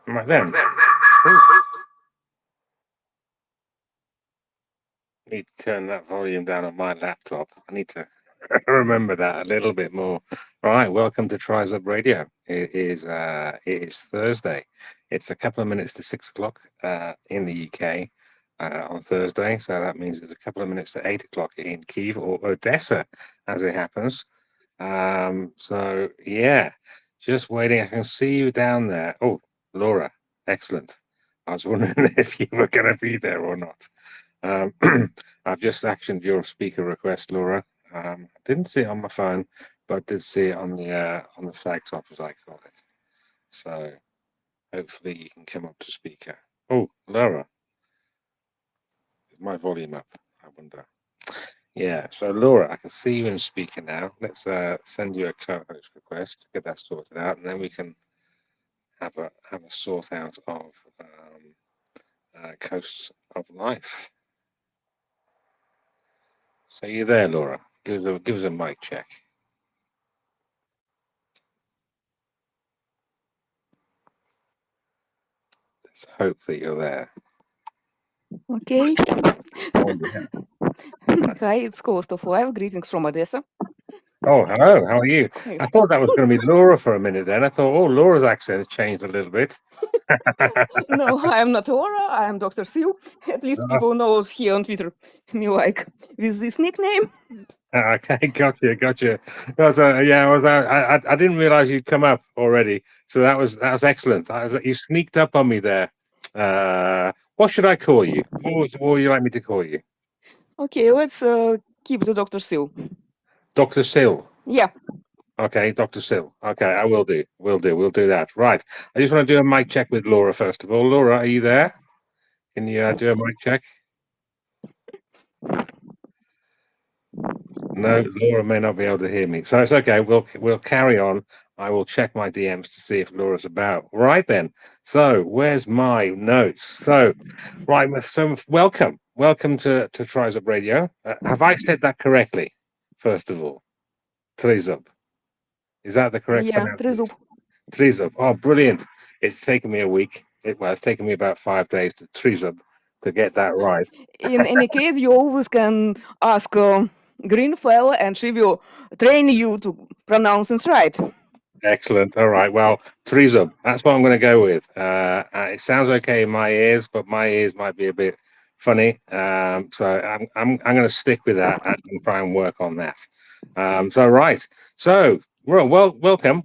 Right then. Ooh, need to turn that volume down on my laptop. I need to remember that a little bit more. Right, welcome to Tryzub Radio. It is Thursday. It's a couple of minutes to 6 o'clock in the UK on Thursday, so that means it's a couple of minutes to 8 o'clock in Kiev or Odessa, as it happens. So yeah, just waiting. I can see you down there. Oh, Laura, excellent. I was wondering if you were going to be there or not. Um, I've just actioned your speaker request, Laura. Didn't see it on my phone, but did see it on the flag top, as I call it. So hopefully you can come up to speaker. Oh, Laura, is my volume up? I wonder. Yeah, so Laura, I can see you in speaker now. Let's send you a co-host request to get that sorted out, and then we can have a sort out of coasts of life. So you there, Laura? Give us a mic check. Let's hope that you're there. Okay. Oh, yeah. Hi, it's Coast of Life. Greetings from Odessa. Oh, hello. How are you? I thought that was going to be Laura for a minute. Then I thought, oh, Laura's accent has changed a little bit. No, I am not Laura. I am Dr. Sue. At least people know here on Twitter me like with this nickname. Okay, gotcha. Yeah, I didn't realize you'd come up already. So that was excellent. You sneaked up on me there. What should I call you? What would you like me to call you? Okay, let's keep the Dr. Sue. Dr. Sill. Yeah. Okay, Dr. Sill. Okay, I will do. We'll do that. Right. I just want to do a mic check with Laura first of all. Laura, are you there? Can you do a mic check? No, Laura may not be able to hear me, so it's okay. We'll carry on. I will check my DMs to see if Laura's about. Right then. So where's my notes? So, right. So welcome to Tryzub Radio. Have I said that correctly? First of all, Tryzub. Is that the correct Yeah, pronunciation? Tryzub. Tryzub. Oh, brilliant! It's taken me a week. It's taken me about 5 days to Tryzub to get that right. In any case, you always can ask Greenfell and she will train you to pronounce it right. Excellent. All right. Well, Tryzub. That's what I'm going to go with. It sounds okay in my ears, but my ears might be a bit funny. So I'm going to stick with that and try and work on that. So right. So welcome.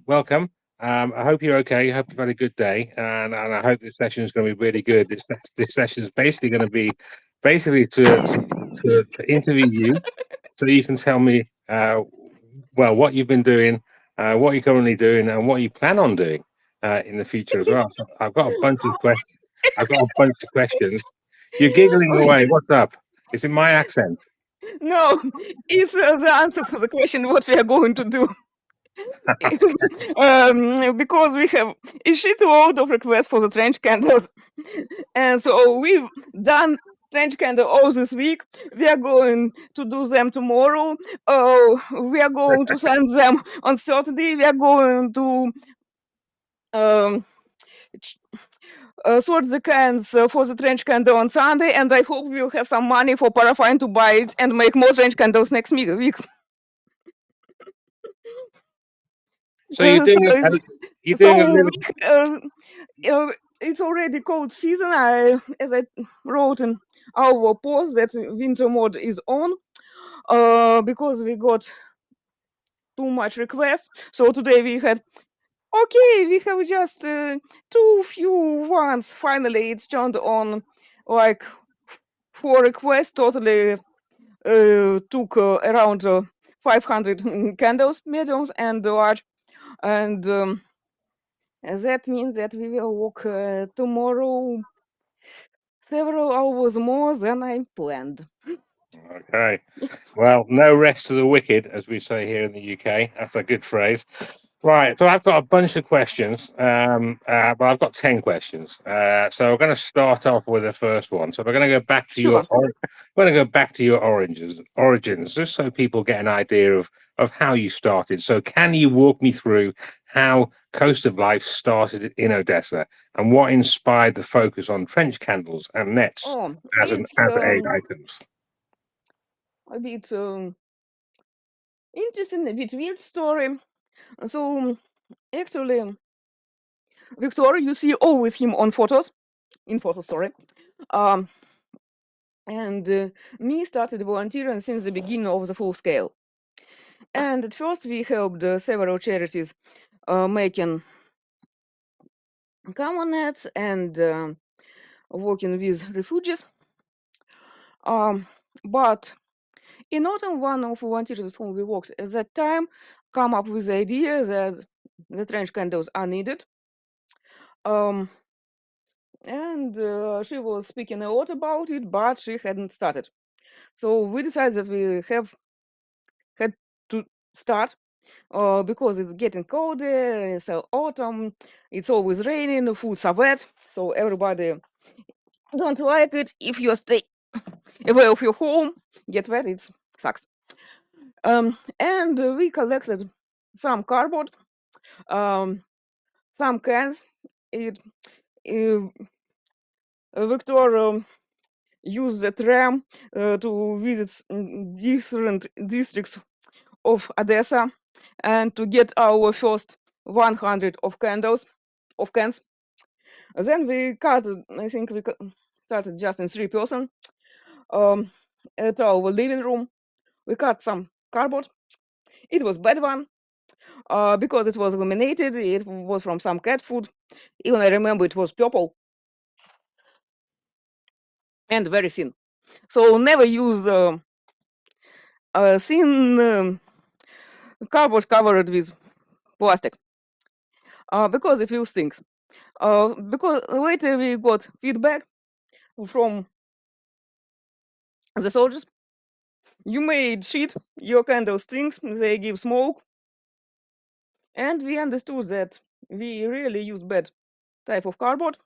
I hope you're okay. I hope you've had a good day, and I hope this session is going to be really good. This session is basically going to be to interview you, so you can tell me what you've been doing, what you're currently doing, and what you plan on doing in the future as well. So I've got a bunch of questions. I've got a bunch of questions. You're giggling away. What's up? Is it my accent? No, it's the answer for the question what we are going to do. Because we have a shitload of requests for the trench candles, and so we've done trench candle all this week. We are going to do them tomorrow. We are going to send them on Saturday. We are going to um, sort the cans for the trench candle on Sunday, and I hope we'll have some money for paraffin to buy it and make more trench candles next week. So you're doing a little. It's already cold season. As I wrote in our post, that winter mode is on because we got too much requests. So today we had we have just too few ones. Finally, it's turned on like 4 requests. Totally took around 500 candles, mediums and large, and that means that we will work tomorrow several hours more than I planned. Okay. Well, no rest to the wicked, as we say here in the UK. That's a good phrase. Right, so I've got a bunch of questions, but I've got 10 questions. So we're going to start off with the first one. So we're going to go back to Sure. we're going to go back to your origins, just so people get an idea of how you started. So can you walk me through how Coast of Life started in Odessa and what inspired the focus on trench candles and nets Oh, as an it's as aid items? a bit interesting, a bit weird story. So actually, Victor, you see always him on photos, in photos, sorry. Um, and me started volunteering since the beginning of the full scale. And at first we helped several charities making common nets and working with refugees. Um, but in autumn, one of volunteers with whom we worked at that time come up with the idea that the trench candles are needed. Um, and she was speaking a lot about it, but she hadn't started. So we decided that we had to start because it's getting colder, it's autumn, it's always raining, the foods are wet, so everybody don't like it. If you stay away of your home, get wet, it sucks. And we collected some cardboard, um, some cans. It Victor used the tram to visit different districts of Odessa and to get our first 100 of cans. Then we cut. I think we started just in 3 person. Um, at our living room, we cut some cardboard. It was bad one because it was laminated. It was from some cat food. Even I remember it was purple and very thin. So never use thin cardboard covered with plastic because it will stink. Because later we got feedback from the soldiers. You made shit, your candle stinks, they give smoke. And we understood that we really used bad type of cardboard,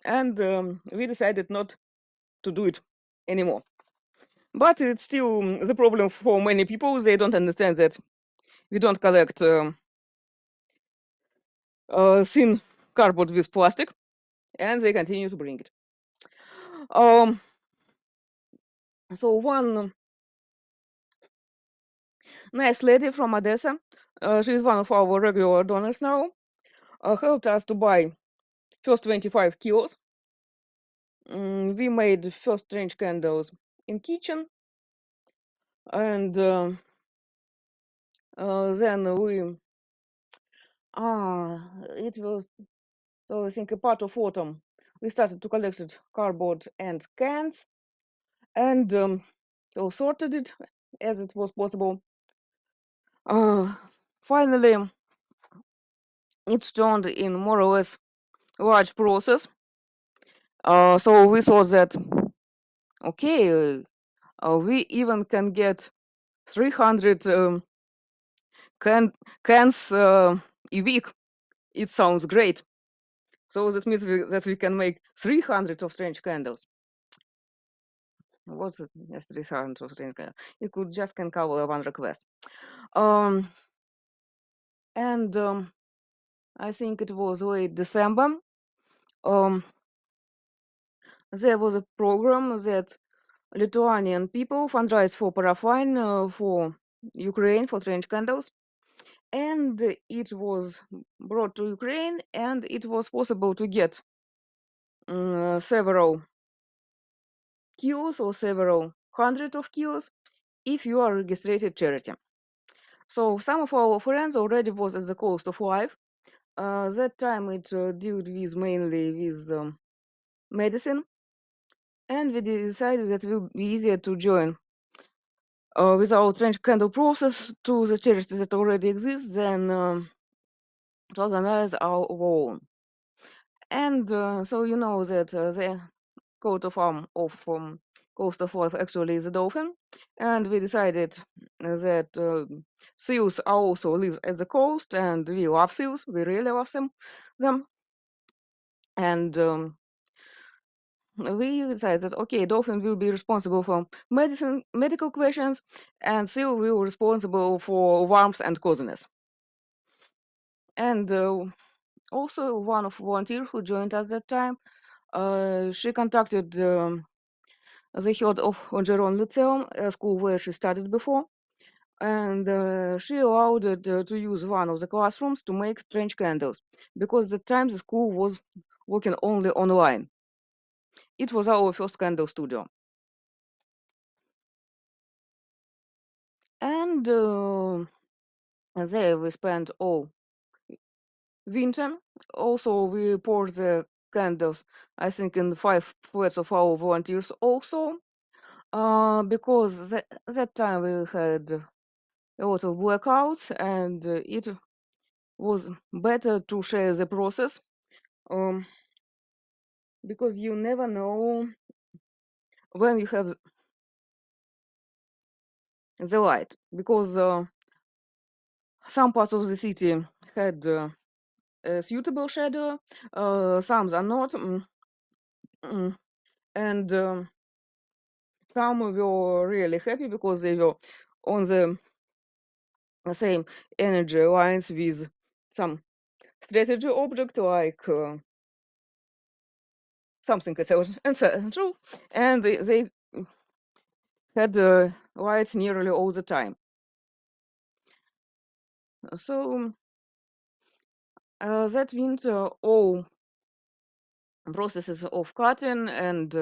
and we decided not to do it anymore. But it's still the problem for many people. They don't understand that we don't collect thin cardboard with plastic, and they continue to bring it. Um, so one nice lady from Odessa, she's one of our regular donors now, helped us to buy first 25 kilos. We made first strange candles in kitchen, and then we it was, so I think a part of autumn we started to collect cardboard and cans, and so sorted it as it was possible. Finally it turned in more or less large process. So we thought that okay, we even can get 300 cans a week. It sounds great. So that means that we can make 300 of strange candles. What's it? Yes, 300 of strange candles. It could just can cover one request. Um, and I think it was late December. Um, there was a program that Lithuanian people fundraised for paraffin for Ukraine for strange candles, and it was brought to Ukraine, and it was possible to get several kilos or several hundred of kilos if you are a registered charity. So some of our friends already was at the Coast of Life. That time it dealt with mainly with medicine, and we decided that it will be easier to join with our trench candle process to the charity that already exists than to organize our own. And so you know that the coat of arm of coast of life actually is a dolphin, and we decided that seals also live at the coast, and we love seals. We really love them. And we decided that okay, dolphin will be responsible for medical questions, and seal will be responsible for warmth and coziness. And also, one of volunteers who joined us that time, she contacted the head of Ongeron Lyceum, a school where she studied before, and she allowed it, to use one of the classrooms to make strange candles, because at the time the school was working only online. It was our first candle studio. And there we spent all winter. Also, we poured the candles, I think, in 5 flats of our volunteers also, because that time we had a lot of blackouts, and it was better to share the process, um, because you never know when you have the light, because some parts of the city had a suitable shadow, some are not, and some were really happy because they were on the same energy lines with some strategy object, like something essential, and they had light nearly all the time. So that winter, all processes of cutting and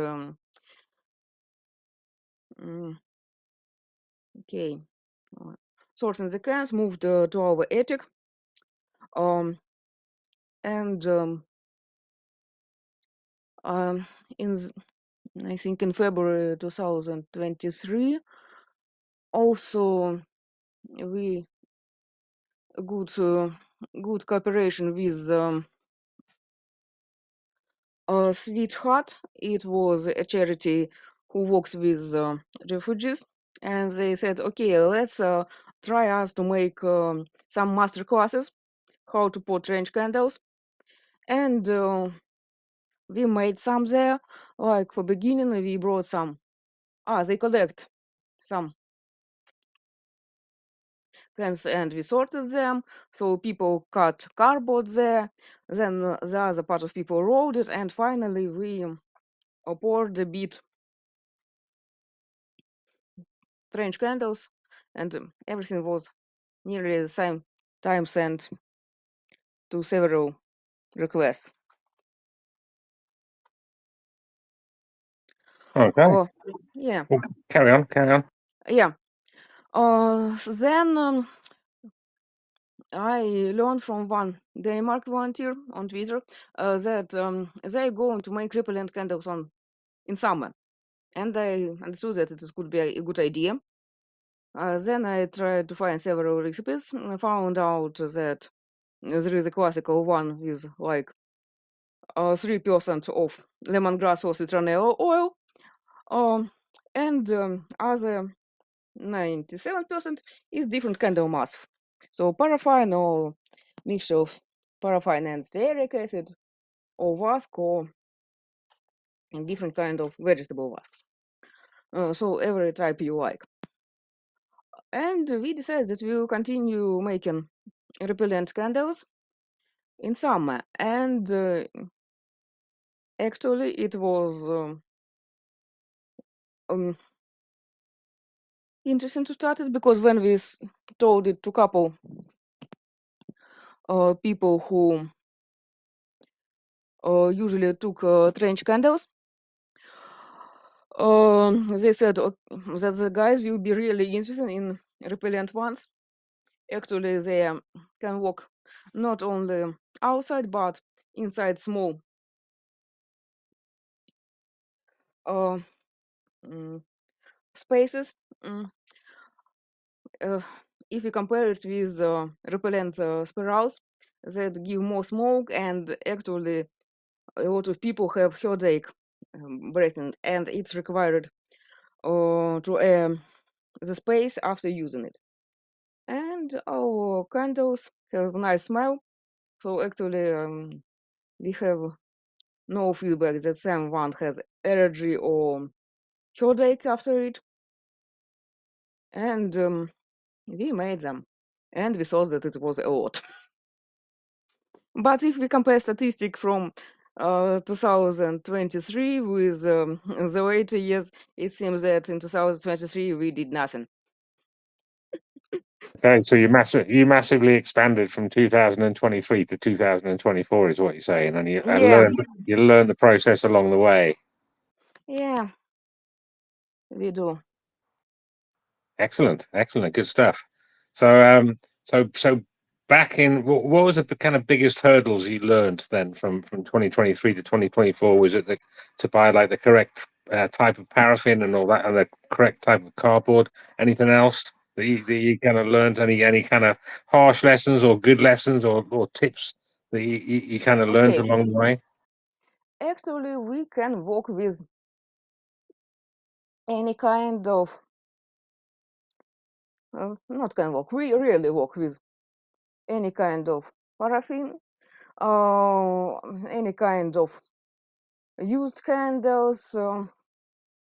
okay, sorting the cans moved to our attic, um, and in I think in February 2023, also we good cooperation with Sweetheart. It was a charity who works with refugees, and they said, okay, let's try us to make some master classes how to put range candles, and we made some there. Like for beginning, we brought some. They collect some cans, and we sorted them. So people cut cardboard there. Then the other part of people rolled it, and finally we poured a bit strange candles, and everything was nearly the same time sent to several requests. Okay. Oh, yeah, Well, carry on, carry on. yeah. Then I learned from one Denmark volunteer on Twitter that they're going to make repellent candles in summer, and I understood that it could be a good idea. Then I tried to find several recipes and found out that there is a classical one with like 3% of lemongrass or citronella oil, and other 97% is different kind of mass. So paraffin or mixture of paraffin and stearic acid, or wask, or different kind of vegetable wasks. So every type you like. And we decided that we will continue making repellent candles in summer. And actually, it was interesting to start it, because when we told it to couple people who usually took trench candles, they said that the guys will be really interested in repellent ones. Actually, they can work not only outside but inside small uh, mm, spaces. If you compare it with repellent spirals that give more smoke, and actually a lot of people have headache breathing, and it's required to the space after using it. And our candles have a nice smell. So actually, we have no feedback that someone has allergy or headache after it. And we made them, and we saw that it was a lot. But if we compare statistic from 2023 with the later years, it seems that in 2023 we did nothing. Okay, so you massively expanded from 2023 to 2024, is what you're saying, and Yeah, you learned the process along the way. yeah, we do. Excellent, excellent, good stuff. So, so back in what was the kind of biggest hurdles you learned then from 2023 to 2024? Was it to buy like the correct type of paraffin and all that, and the correct type of cardboard? Anything else that you kind of learned? Any kind of harsh lessons or good lessons or tips that you kind of learned Okay, along the way? actually, we can work with any kind of not can work. We really work with any kind of paraffin, any kind of used candles,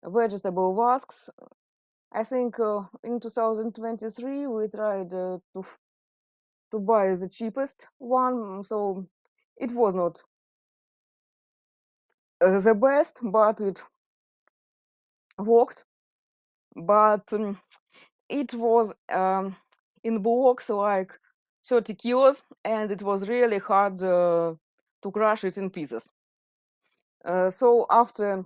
vegetable wasks. I think in 2023 we tried to buy the cheapest one, so it was not the best, but it worked. But it was in box like 30 kilos, and it was really hard to crush it in pieces. So after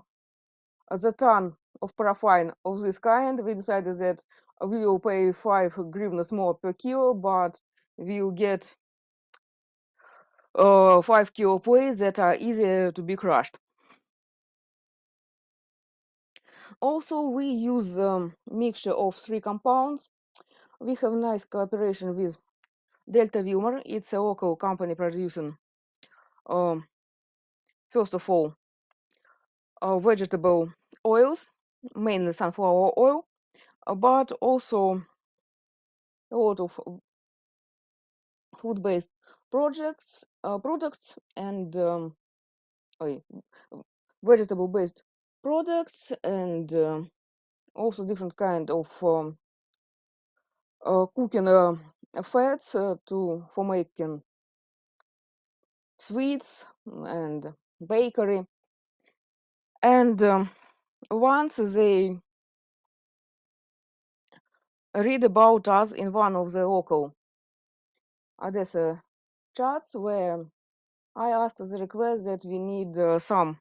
the ton of paraffin of this kind, we decided that we will pay 5 hryvnias more per kilo, but we will get 5 kilo plates that are easier to be crushed. Also, we use a mixture of 3 compounds. We have nice cooperation with Delta Wilmer. It's a local company producing, first of all, vegetable oils, mainly sunflower oil, but also a lot of food-based products and vegetable-based products, and also different kind of cooking fats for making sweets and bakery. And once they read about us in one of the local Odessa chats, where I asked the request that we need some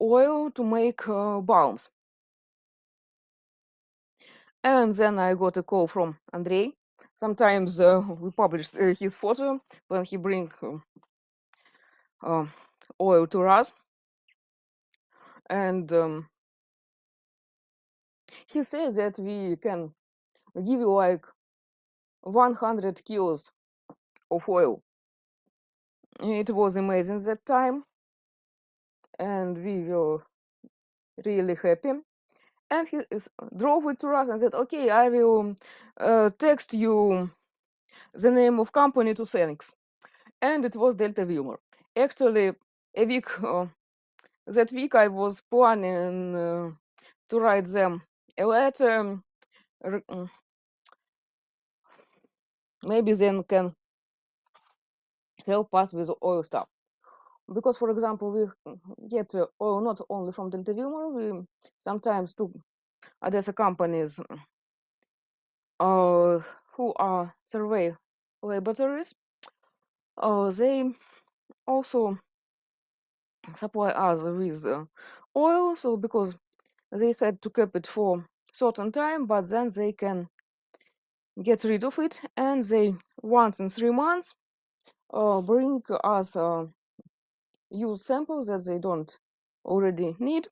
oil to make balms. And then I got a call from Andrei. Sometimes we publish his photo when he bring oil to us. And he said that we can give you like 100 kilos of oil. It was amazing that time, and we were really happy. And he drove it to us and said, "Okay, I will text you the name of company to thanks." And it was Delta Wilmer. Actually, a week that week I was planning to write them a letter. Maybe then can help us with oil stuff. Because, for example, we get oil not only from Delta Wilmer, we sometimes to Odessa companies who are survey laboratories. They also supply us with oil, so because they had to keep it for certain time, but then they can get rid of it, and they once in 3 months bring us use samples that they don't already need,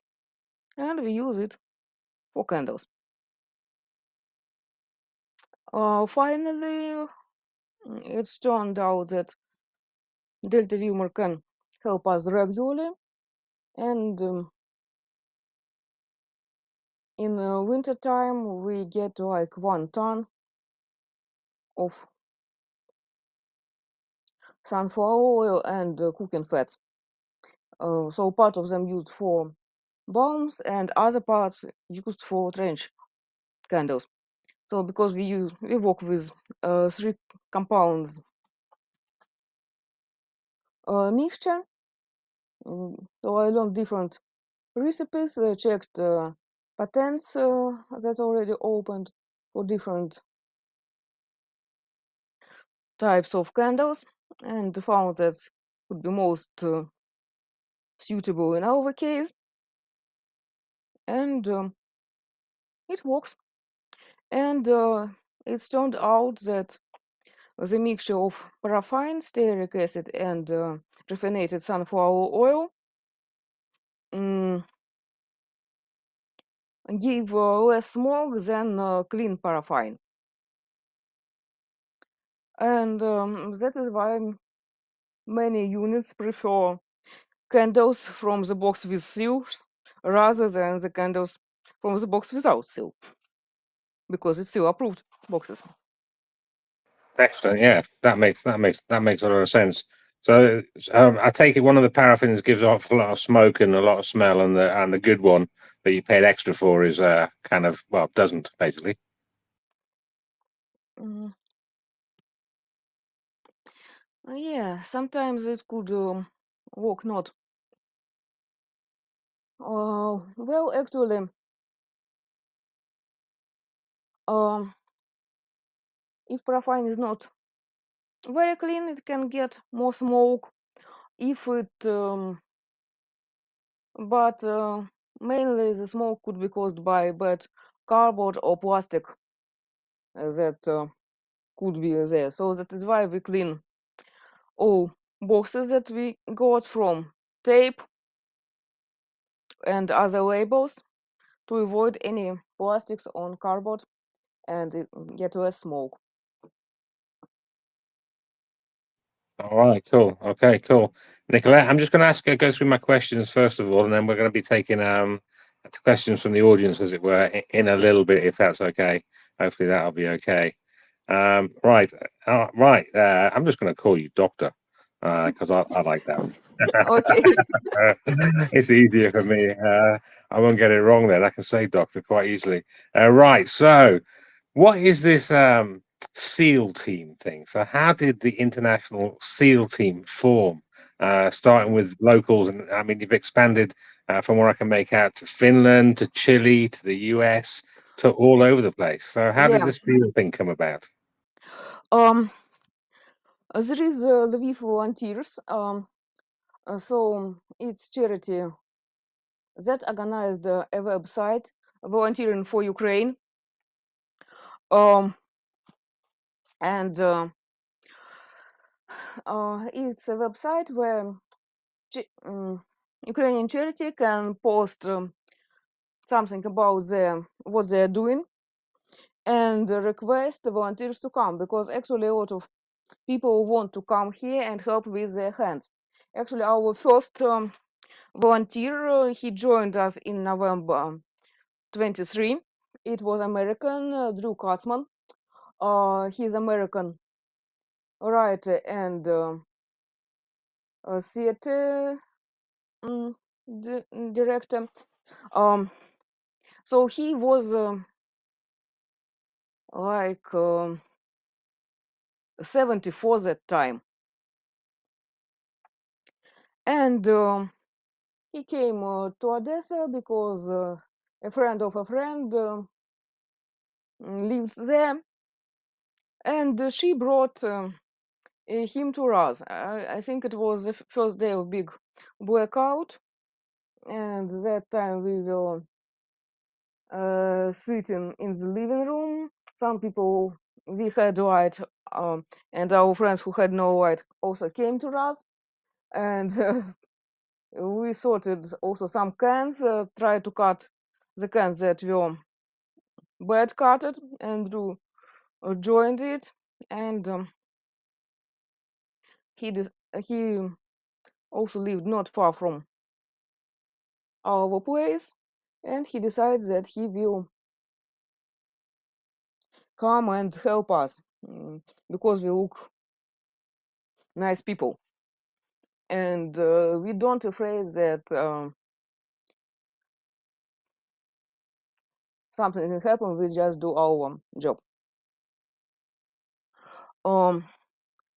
and we use it for candles. Finally, it's turned out that Delta Wilmer can help us regularly, and in winter time we get like 1 ton of sunflower oil and cooking fats. So part of them used for bulbs and other parts used for trench candles. So because we work with 3 compounds mixture, so I learned different recipes, checked patents that already opened for different types of candles, and found that would be most suitable in our case, and it works. And it's turned out that the mixture of paraffin, stearic acid, and raffinated sunflower oil give less smoke than clean paraffin. And that is why many units prefer candles from the box with seals rather than the candles from the box without seal, because it's seal approved boxes. Excellent. Yeah, that makes a lot of sense. So I take it one of the paraffins gives off a lot of smoke and a lot of smell, and the good one that you paid extra for is kind of, well, doesn't, basically. Mm, yeah, sometimes it could work not. Well, actually, um, if paraffin is not very clean, it can get more smoke. If it, but mainly the smoke could be caused by bad cardboard or plastic that could be there. So that is why we clean all boxes that we got from tape and other labels to avoid any plastics on cardboard and get less smoke. All right, cool. Okay, cool. Nicolette, I'm just going to go through my questions first of all, and then we're going to be taking questions from the audience, as it were, in a little bit, if that's okay. Hopefully that'll be okay. Right, right. I'm just going to call you Doctor because I like that. Okay. It's easier for me. I won't get it wrong then. I can say Doctor quite easily. Right. So, what is this SEAL team thing? So, how did the International SEAL Team form? Starting with locals, and I mean, you've expanded from what I can make out to Finland, to Chile, to the US, to all over the place. So, how did Yeah. this SEAL thing come about? Um, there is Lviv Volunteers. So it's charity that organized a website volunteering for Ukraine. And it's a website where Ukrainian charity can post something about what they're doing and request volunteers to come, because actually a lot of people want to come here and help with their hands. Actually, our first volunteer, he joined us in November 23. It was American Drew Katzman. He's American writer and theater director. So he was like 74 that time, and he came to Odessa because a friend of a friend lived there, and she brought him to us. I think it was the first day of big blackout, and that time we were sitting in the living room. Some people, we had light, and our friends who had no light also came to us, and we sorted also some cans, tried to cut the cans that were bad cutted, and Drew joined it, and he also lived not far from our place, and he decides that he will come and help us because we look nice people, and we don't afraid that something can happen. We just do our job.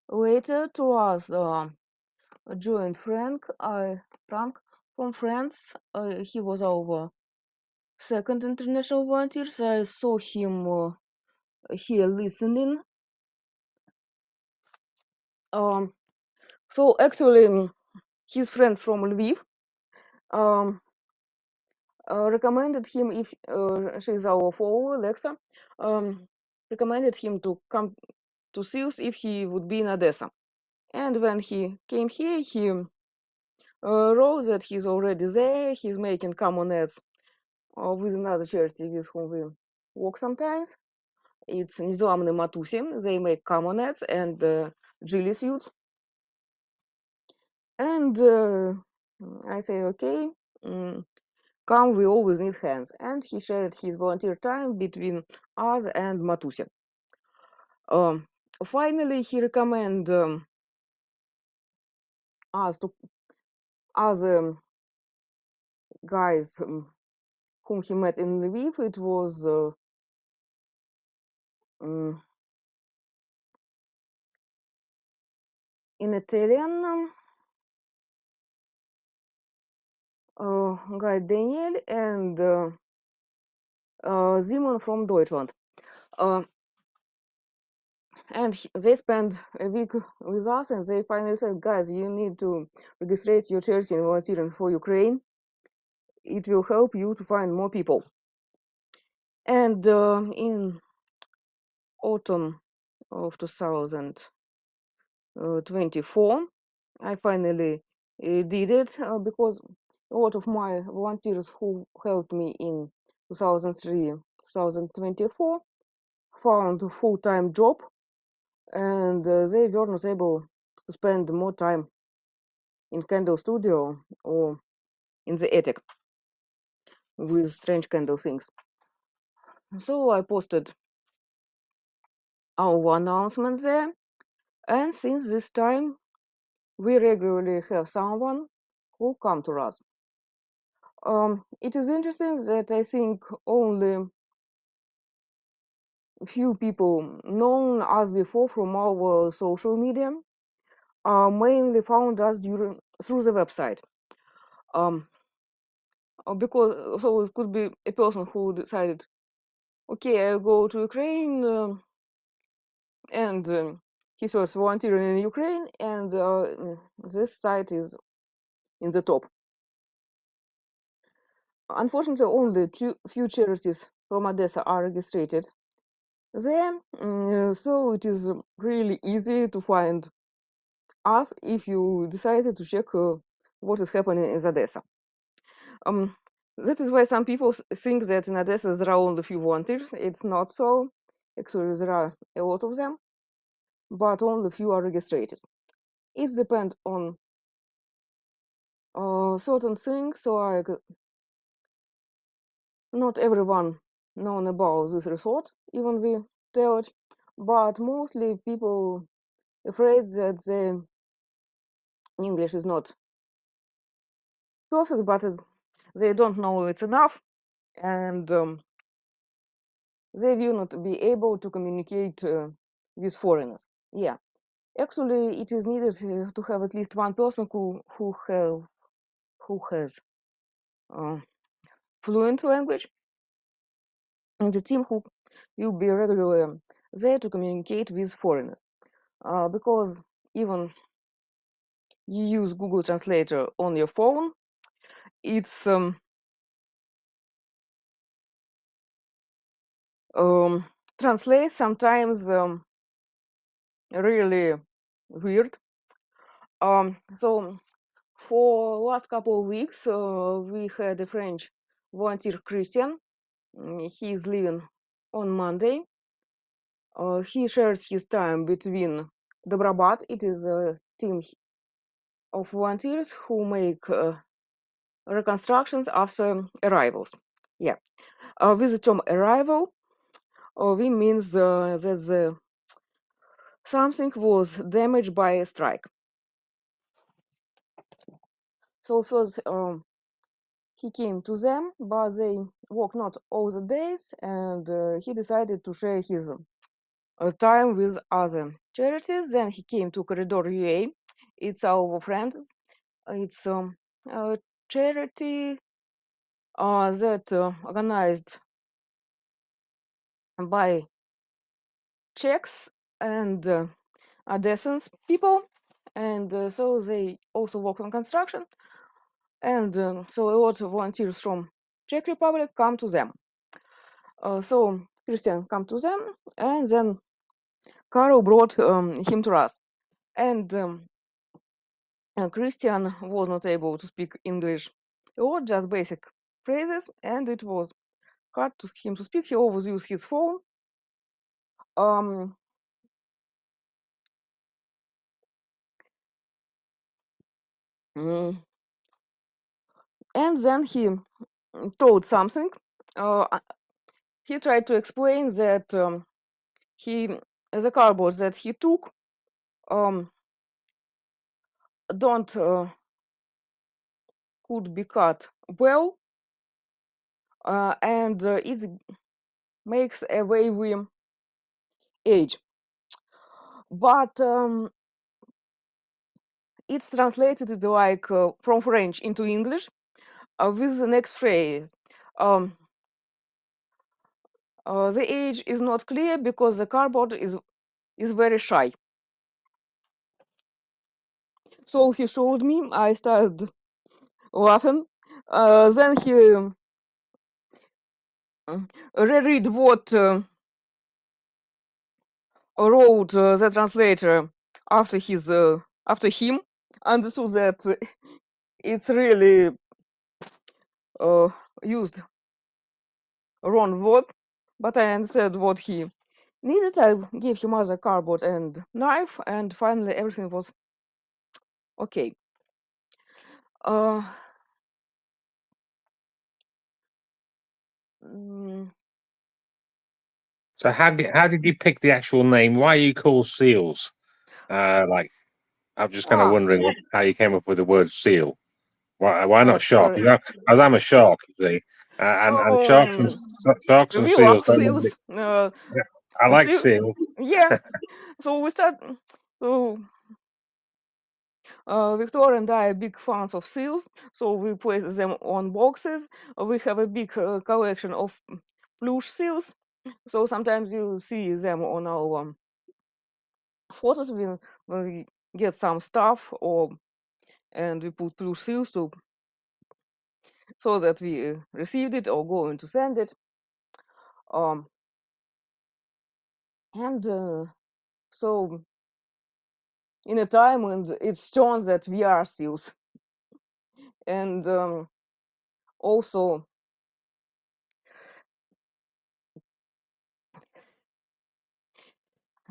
Later to us joined Frank from France. He was our second international volunteer. So I saw him here listening. So actually, his friend from Lviv um, recommended him, if she's our follower, Lexa, recommended him to come to see us if he would be in Odessa. And when he came here, he wrote that he's already there. He's making common ads with another charity with whom we work sometimes. It's Незламные Матуси. They make common ads and Jilly suits. And I say, okay, come, we always need hands. And he shared his volunteer time between us and Matusi. Finally, he recommended us to other guys whom he met in Lviv. It was in Italian guy Daniel and Simon from Deutschland. And they spent a week with us, and they finally said, guys, you need to register your charity and volunteering for Ukraine. It will help you to find more people. And in autumn of 2024, I finally did it because a lot of my volunteers who helped me in 2003, 2024 found a full-time job, and they were not able to spend more time in candle studio or in the attic with strange candle things. So I posted our announcement there, and since this time we regularly have someone who come to us. It is interesting that I think only few people known us before from our social media mainly found us through the website. Because so it could be a person who decided, okay, I'll go to Ukraine, and he starts volunteering in Ukraine, and this site is in the top. Unfortunately, only few charities from Odessa are registered there, so it is really easy to find us if you decided to check what is happening in Odessa. That is why some people think that in Odessa there are only few volunteers. It's not so. Actually, there are a lot of them, but only few are registered. It depends on certain things, like not everyone known about this resort, even we tell it, but mostly people afraid that the English is not perfect, but they don't know it's enough, and they will not be able to communicate with foreigners. Yeah, actually, it is needed to have at least one person who has fluent language in the team who will be regularly there to communicate with foreigners. Because even you use Google Translator on your phone, it's translates sometimes really weird. So for last couple of weeks, we had a French volunteer Christian. He is leaving on Monday. He shares his time between Dobrobat. It is a team of volunteers who make reconstructions after arrivals. Yeah. With the term arrival, we means that something was damaged by a strike. So first he came to them, but they work not all the days, and he decided to share his time with other charities. Then he came to Corridor UA. It's our friends. It's a charity that organized by Czechs and Odessans people, and so they also work on construction. And so a lot of volunteers from Czech Republic come to them. So Christian come to them, and then Carol brought him to us. And Christian was not able to speak English or just basic phrases, and it was hard to him to speak. He always used his phone. Um, mm, and then he told something. He tried to explain that he the cardboard that he took don't could be cut well, and it makes a wavy edge. But it's translated like from French into English with the next phrase. The age is not clear because the cardboard is very shy. So he showed me. I started laughing. Then he reread what wrote the translator after him. Understood that it's really used wrong word, but I understood what he needed. I gave him other cardboard and knife, and finally everything was okay. Uh, mm, So how did you pick the actual name? Why are you called seals? Like I'm just kind of ah, wondering how you came up with the word seal. Why not shark? sorry. Because I'm a shark, you see, and Um, sharks and we seals love don't normally. seals. Yeah, I like Seal, seal. yeah. So we start. So Victoria and I are big fans of seals, so we place them on boxes. We have a big collection of plush seals, so sometimes you see them on our photos when we get some stuff, or and we put plush seals so that we received it or going to send it. Um, and so in a time when it's shown that we are seals, and also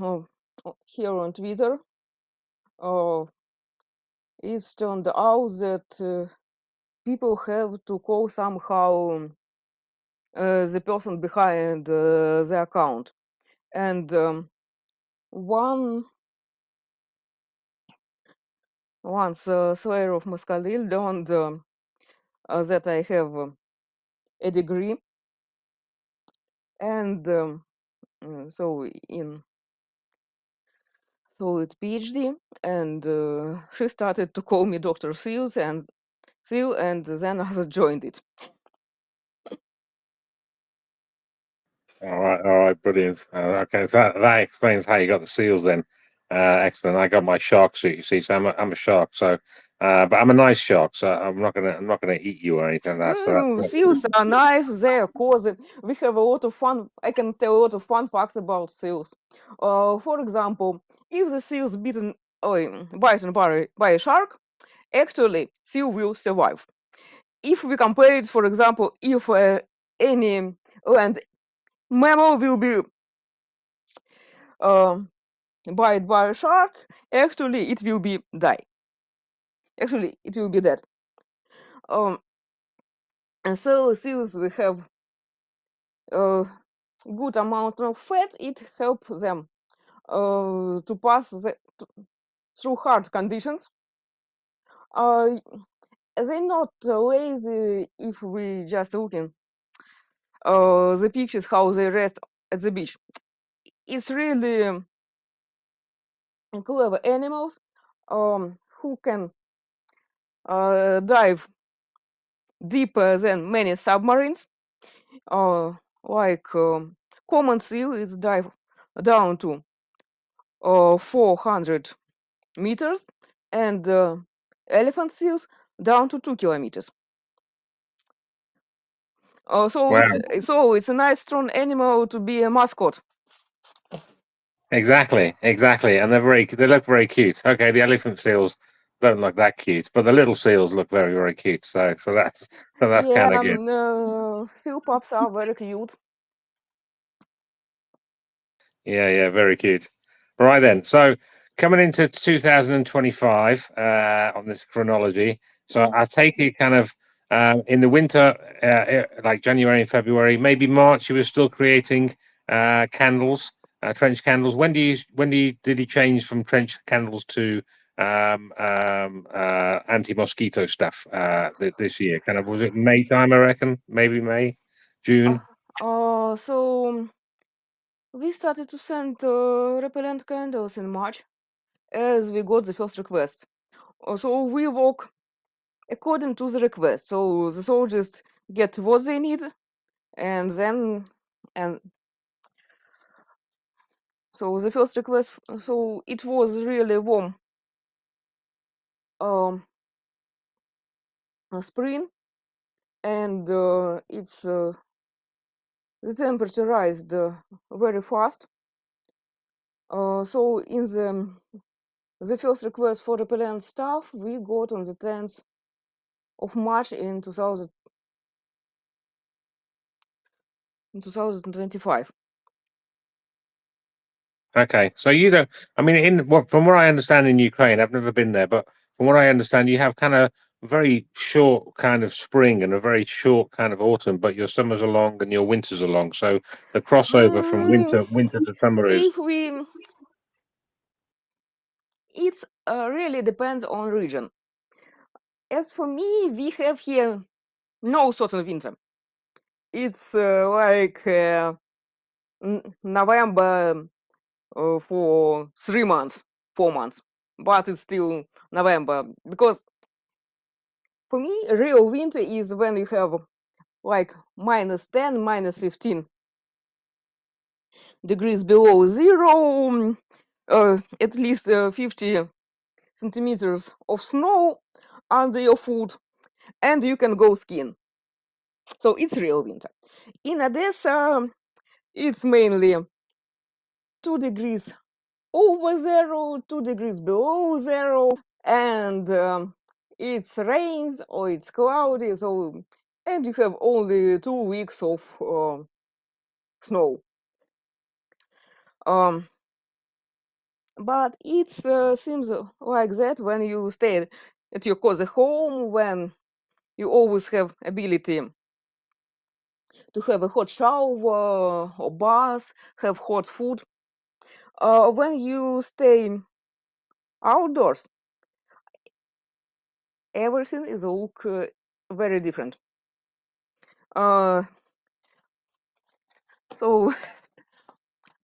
uh, here on Twitter, it's turned out that people have to call somehow the person behind the account. And one once Slayer of Muscadil learned that I have a degree, and so it's PhD, and she started to call me Dr. Seals and Seal, and then others joined it. All right, brilliant. Okay, so that explains how you got the seals then. Excellent. I got my shark suit. You see, so I'm a shark. So, but I'm a nice shark. So I'm not gonna eat you or anything like that. So that's Seals are nice. They are cozy. We have a lot of fun. I can tell a lot of fun facts about seals. For example, if the seal is bitten by a shark, actually seal will survive. If we compare it, for example, if any land mammal will be bite by a shark, actually it will be die. Actually, it will be dead. Um, and so seals have good amount of fat, it helps them to pass through hard conditions. They're not lazy if we just looking the pictures how they rest at the beach. It's really clever animals who can dive deeper than many submarines. Like common seal is dive down to 400 meters, and elephant seals down to 2 kilometers. So Wow. it's a nice strong animal to be a mascot. Exactly, and they look very cute. Okay, the elephant seals don't look that cute, but the little seals look very, very cute. So that's Yeah, kind of good. seal pups are very cute. Yeah, very cute. Right then, so coming into 2025 on this chronology, so I take it kind of in the winter, like January and February, maybe March, you were still creating candles, trench candles. Did you change from trench candles to anti-mosquito stuff this year? Kind of, was it May time, I reckon? Maybe May, June? So we started to send repellent candles in March as we got the first request. So we work according to the request. So the soldiers get what they need, and then and so the first request. So it was really warm spring, and it's the temperature rised very fast. So in the first request for repellent stuff we got on the 10th of March in 2025. Okay, so you don't. I mean, from what I understand in Ukraine, I've never been there, but from what I understand, you have kind of very short kind of spring and a very short kind of autumn, but your summers are long and your winters are long. So the crossover from winter to summer is. If we, it's really depends on region. As for me, we have here no sort of winter. It's like November for 3 months, 4 months, but it's still November, because for me real winter is when you have like -10, -15 degrees below zero, at least 50 centimeters of snow under your foot, and you can go skiing. So it's real winter. In Odessa, it's mainly 2 degrees over zero, 2 degrees below zero, and it's rains or it's cloudy. So, and you have only 2 weeks of snow. But it seems like that when you stay at your cozy home, when you always have ability to have a hot shower or bath, have hot food. When you stay outdoors, everything is look very different. So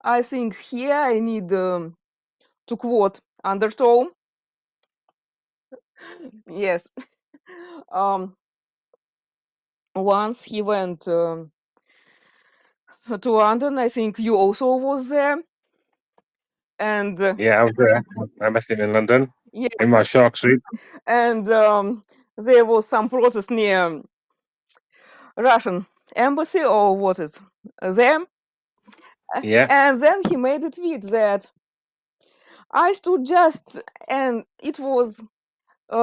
I think here I need to quote Undertow. Yes. Once he went to London. I think you also was there. And Yeah, I was there. I must have been in London yeah, in my shark suit. and there was some protest near Russian embassy or what is them. Yeah, And then he made a tweet that I stood just, and it was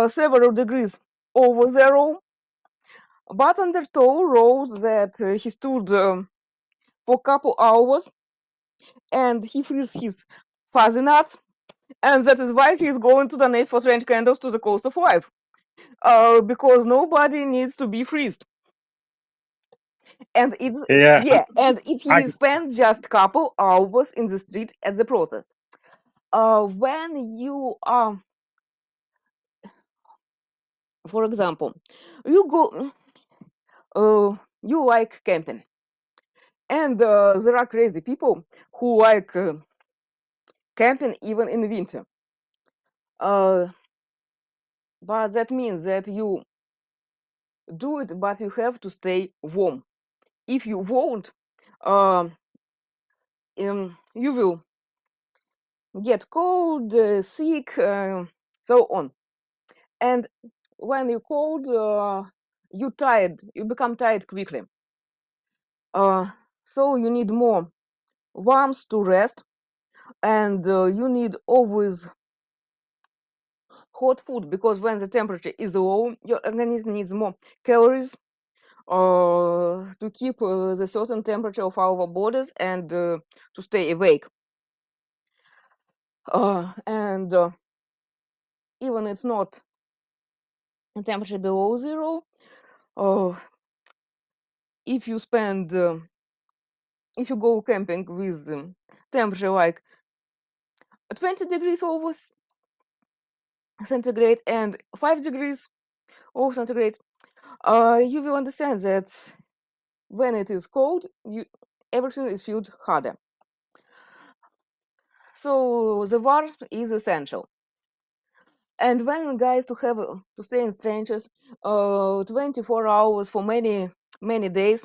several degrees over zero. But Undertow wrote that he stood for a couple hours and he frees his fuzzy nuts, and that is why he's going to donate for trench candles to the coast of life. Because nobody needs to be freezed. And it's Yeah, and it I he spent just couple hours in the street at the protest. When you are, for example, you go, you like camping, and there are crazy people who like camping even in winter. Uh, but that means that you do it, but you have to stay warm. If you won't, um, you will get cold, sick, so on. And when you cold, you tired. You become tired quickly. Uh, so you need more warmth to rest, and you need always hot food because when the temperature is low, your organism needs more calories to keep the certain temperature of our bodies and to stay awake. And even it's not a temperature below zero, uh, if you spend if you go camping with temperature like 20 degrees over centigrade and 5 degrees over centigrade, you will understand that when it is cold, everything is felt harder. So the warmth is essential. And when guys to have to stay in trenches 24 hours for many days,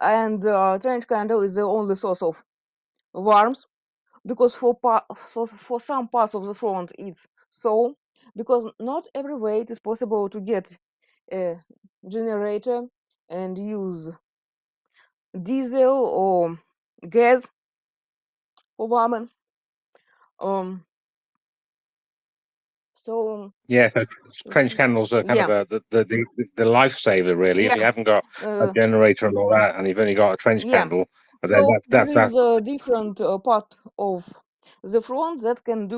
and trench candle is the only source of warmth because for some parts of the front it's so, because not everywhere it is possible to get a generator and use diesel or gas for warming. Um, so yeah. So trench candles are kind of yeah, the lifesaver, really. If you yeah, haven't got a uh, generator and all that, and you've only got a trench yeah. candle, then So there that's that. is a different part of the front that can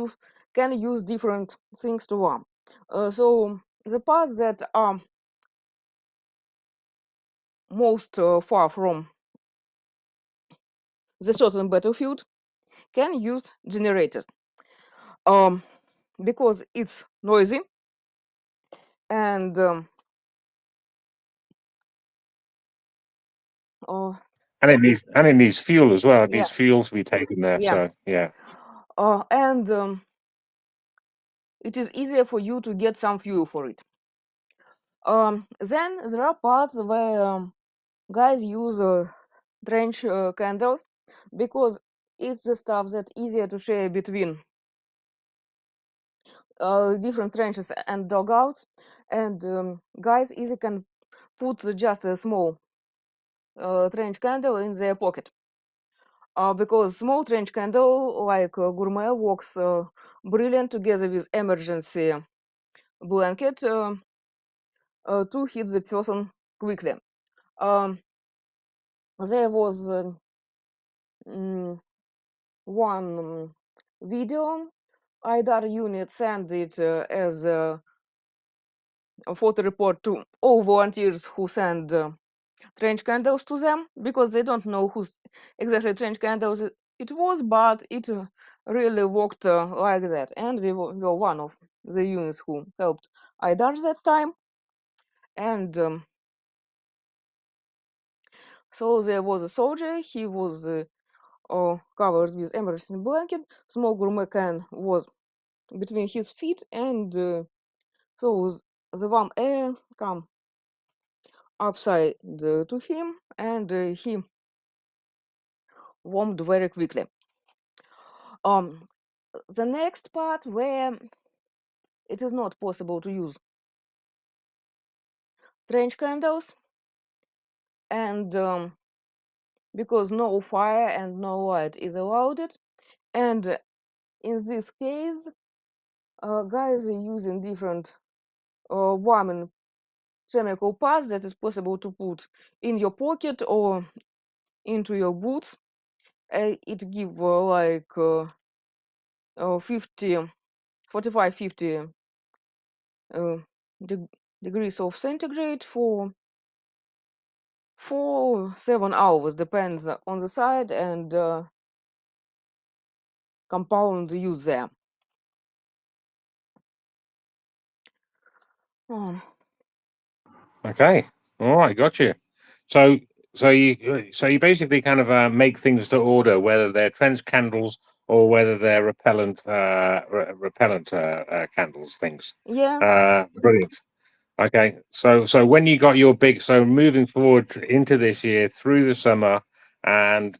use different things to warm. So the parts that are most far from the certain battlefield can use generators because it's noisy and uh, And it needs fuel as well. It yeah, needs fuel to be taken there. yeah, So yeah. and it is easier for you to get some fuel for it. Then there are parts where guys use trench candles because it's the stuff that easier to share between different trenches and dugouts, and guys easy can put just a small trench candle in their pocket. Because small trench candle like gourmet works brilliant together with emergency blanket to hit the person quickly. Um, there was one video. IDAR unit sent it as a photo report to all volunteers who send trench candles to them because they don't know whose exactly trench candles it was, but it really worked like that. And we were one of the units who helped IDAR that time. And so there was a soldier. He was covered with emergency blanket. Small gourmet can was between his feet, and so the warm air come upside to him, and he warmed very quickly. Um, the next part where it is not possible to use trench candles, and because no fire and no light is allowed it, and in this case, guys are using different warming chemical parts that is possible to put in your pocket or into your boots. It give like 50, 45, 50 uh, degrees of centigrade for 7 hours, depends on the side and compound used there. Um, Okay. All right. Got you. So, so you basically kind of make things to order, whether they're trench candles or whether they're repellent candles things. yeah. Brilliant. Okay, so when you got your big, so moving forward into this year through the summer and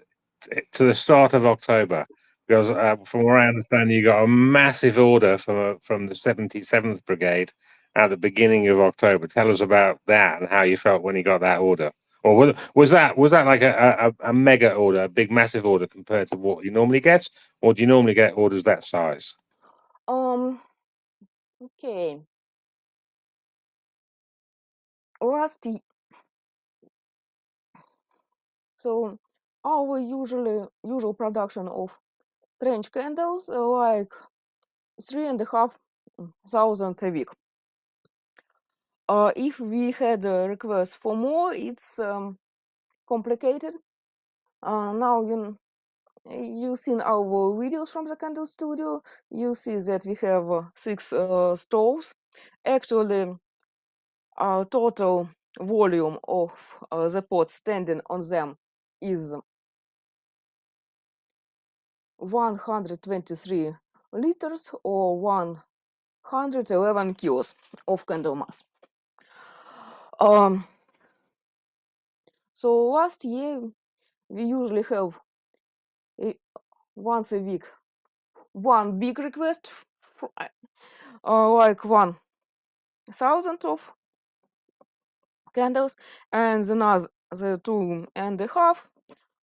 to the start of October, because from what I understand, you got a massive order from the 77th Brigade at the beginning of October. Tell us about that and how you felt when you got that order. Or was that like a mega order, a big massive order compared to what you normally get, or do you normally get orders that size? Um. Okay. Last so our usual production of trench candles like 3,500 a week. If we had a request for more, it's complicated. Now you've seen our videos from the candle studio. You see that we have 6 stoves. Actually, our total volume of the pot standing on them is 123 liters or 111 kilos of candle mass. So last year we usually have once a week one big request, like 1,000 of candles, and the 2.5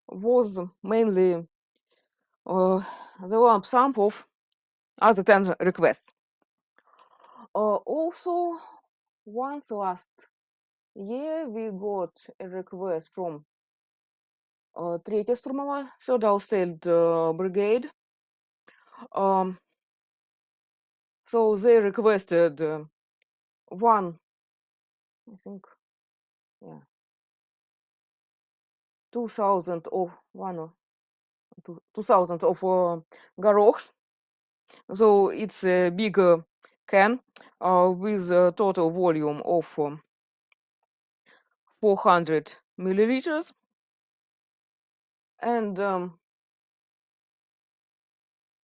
was mainly the lump sum of other 10 requests. Also, once last year we got a request from Третья штурмовая, Third Outfield Brigade. So they requested one, I think, yeah, 2,000 of one or 2,000 of gorochs. So it's a big can with a total volume of 400 milliliters. And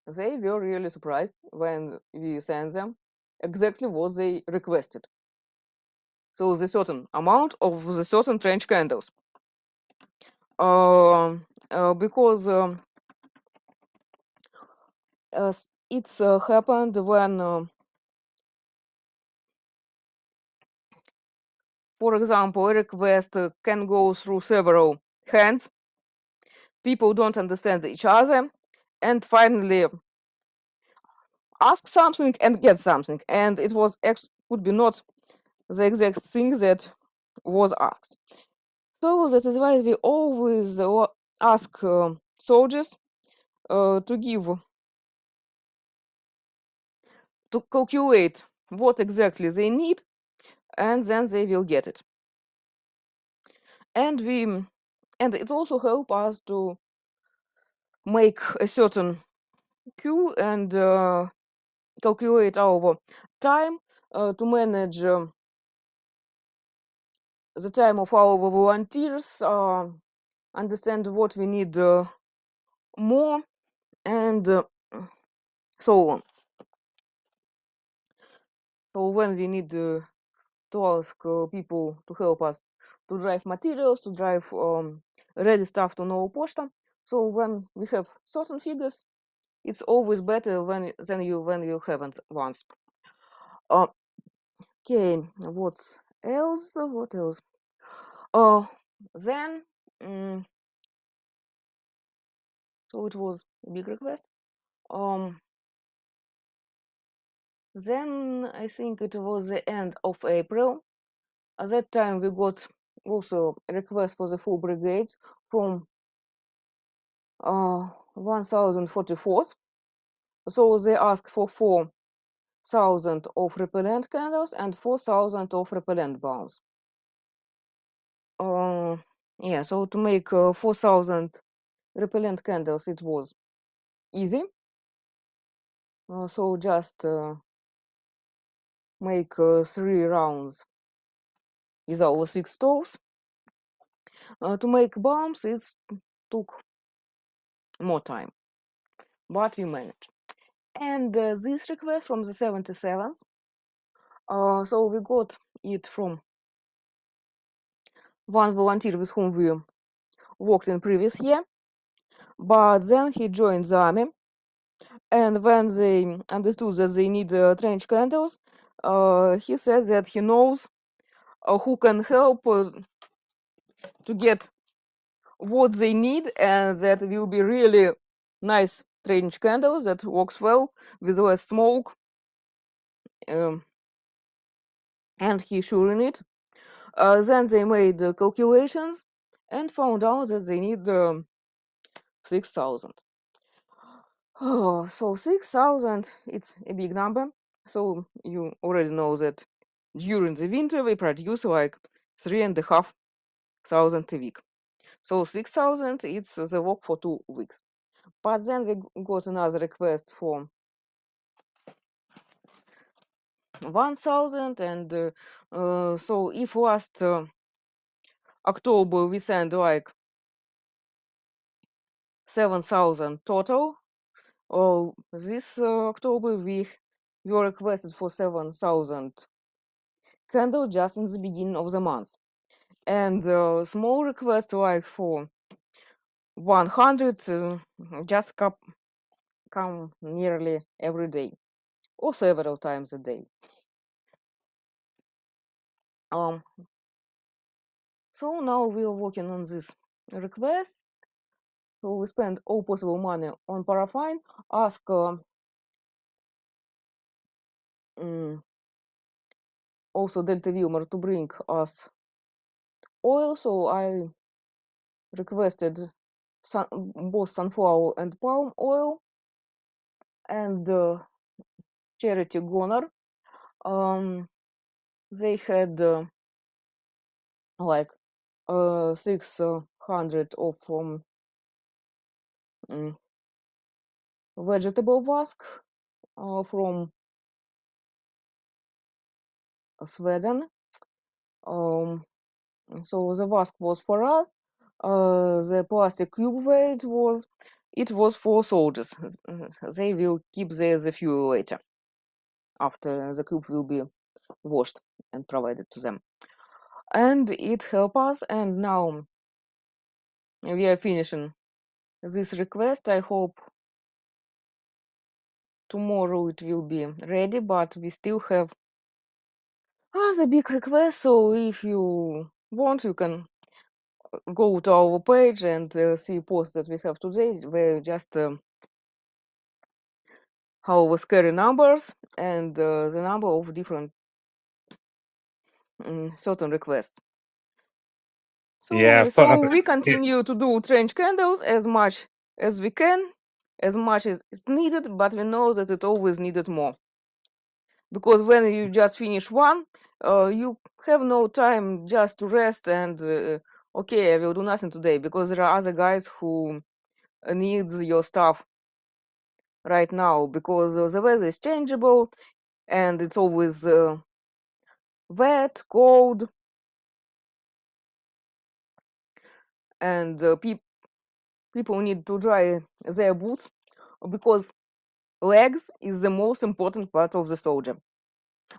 they were really surprised when we sent them exactly what they requested. So the certain amount of the certain trench candles. Because it's happened when, for example, a request can go through several hands. People don't understand each other, and finally ask something and get something, and it would be not the exact thing that was asked. So that is why we always ask soldiers to calculate what exactly they need, and then they will get it. And it also helps us to make a certain queue and calculate our time to manage the time of our volunteers, understand what we need more, and so on. So when we need to ask people to help us to drive materials, to drive ready stuff to Novo Posta. So when we have certain figures, it's always better when you haven't once. Okay, what else? What else? Then so it was a big request. Then I think it was the end of April. At that time, we got also a request for the full brigades from 1044th. So they asked for 4,000 of repellent candles and 4,000 of repellent bombs. Yeah, so to make 4,000 repellent candles, it was easy. So just make 3 rounds with our 6 stoves. To make bombs, it took more time, but we managed. And this request from the 77th, so we got it from one volunteer with whom we worked in previous year, but then he joined the army, and when they understood that they need trench candles, he says that he knows who can help to get what they need, and that will be really nice trench candles that works well with less smoke, um, and he sure in it. Then they made calculations and found out that they need 6,000. Oh, so 6,000, it's a big number. So you already know that during the winter we produce like 3,500 a week. So 6,000, it's the work for 2 weeks. But then we got another request for 1,000, and so if last October we sent like 7,000 total, this October we were requested for 7,000 candle just in the beginning of the month, and small requests like for 100 just come nearly every day or several times a day. So now we are working on this request. So we spend all possible money on paraffin, ask also Delta Wilmer to bring us oil. So I requested both sunflower and palm oil, and charity Gonor. They had like 600 of vegetable husk from Sweden. So the husk was for us. The plastic cube weight was for soldiers. They will keep the fuel later after the cube will be washed and provided to them. And it helped us, and now we are finishing this request. I hope tomorrow it will be ready, but we still have the big request. So if you want, you can go to our page and see posts that we have today, where just our scary numbers and the number of different certain requests. So Yeah, anyway, so we continue to do trench candles as much as we can, as much as it's needed, but we know that it always needed more. Because when you just finish one, you have no time just to rest and okay, I will do nothing today, because there are other guys who needs your stuff right now, because the weather is changeable and it's always wet, cold, and people need to dry their boots, because legs is the most important part of the soldier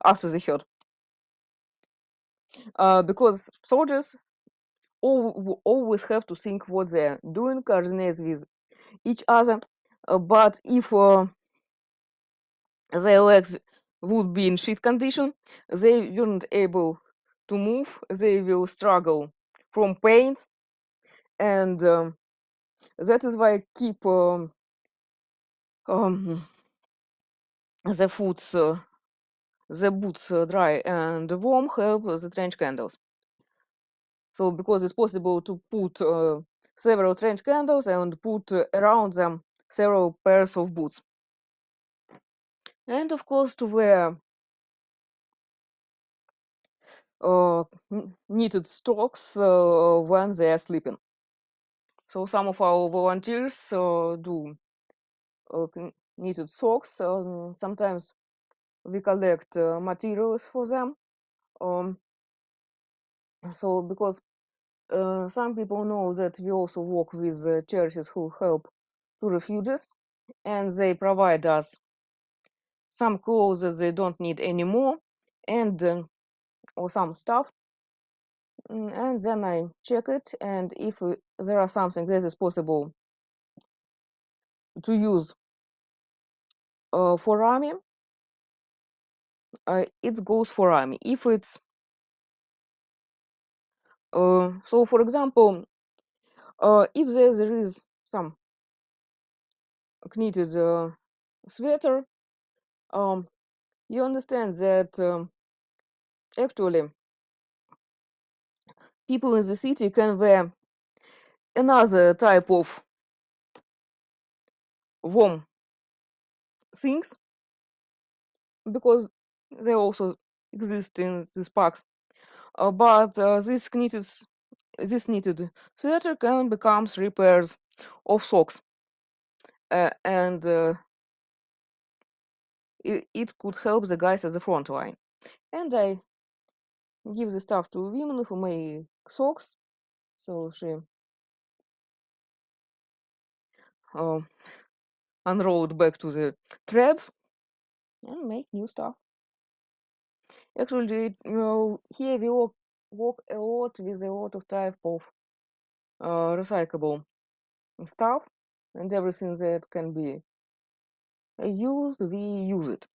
after the shirt. Because soldiers always have to think what they're doing, coordinate with each other. But if their legs would be in shit condition, they weren't able to move. They will struggle from pains, and that is why I keep the foots, the boots dry and warm help the trench candles. So because it's possible to put several trench candles and put around them several pairs of boots. And of course to wear knitted socks when they are sleeping. So some of our volunteers do knitted socks. Sometimes we collect materials for them. Um, so because some people know that we also work with charities who help to refugees, and they provide us some clothes that they don't need anymore, and or some stuff. And then I check it, and if there are something that is possible to use for army, it goes for army. If it's so, for example, if there is some knitted sweater, you understand that actually people in the city can wear another type of warm things because they also exist in these parks. But this knitted sweater can become 3 pairs of socks, and it could help the guys at the front line. And I give the stuff to women who make socks, so she uh, unrolled back to the threads and make new stuff. Actually, here we work a lot with a lot of type of recyclable stuff, and everything that can be used, we use it.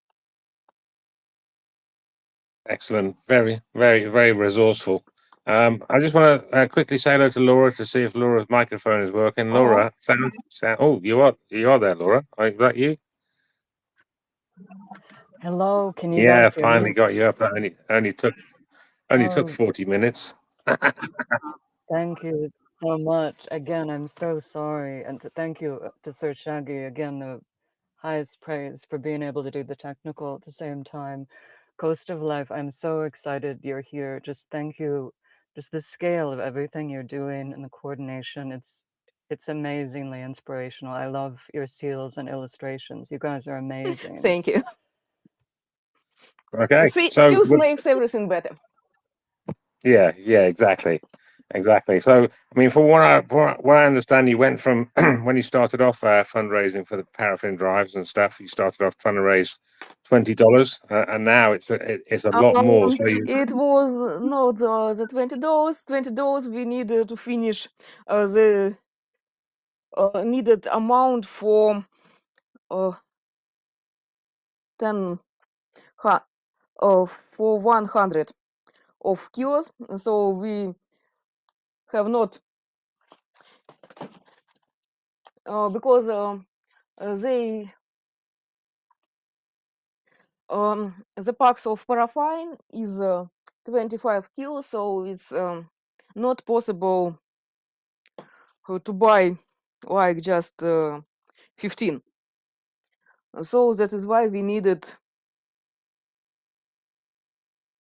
Excellent. Very, very, very resourceful. I just want to quickly say hello to Laura to see if Laura's microphone is working. Laura, sound. Oh, you are there, Laura. Is that you? Hello, can you Yeah, guys hear finally me? got you up. Only took Um, 40 minutes. Thank you so much. Again, I'm so sorry. And thank you to Sir Shaggy. Again, the highest praise for being able to do the technical at the same time. Coast of Life, I'm so excited you're here. Just thank you. Just the scale of everything you're doing and the coordination. It's amazingly inspirational. I love your seals and illustrations. You guys are amazing. Thank you. Okay, so Seals makes everything better. yeah, exactly. So, I mean, for what I understand, you went from when you started off fundraising for the paraffin drives and stuff. You started off trying to raise $20, and now it's a lot more. So It was not the $20. $20 we needed to finish the needed amount for 10 for 100 of kilos. So we have not because they the packs of paraffin is 25 kilos, so it's not possible to buy like just 15. So that is why we needed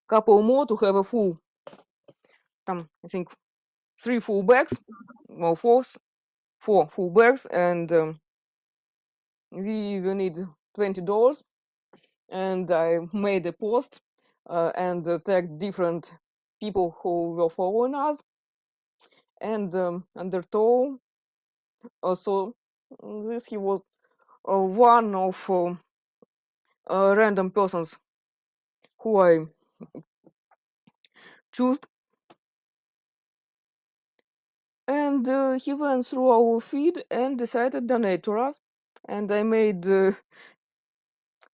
couple more to have a full, I think 3 full bags, or 4 full bags, and we will need $20. And I made a post and tagged different people who were following us, and undertold also this he was one of random persons who I chose, and he went through our feed and decided to donate to us, and I made a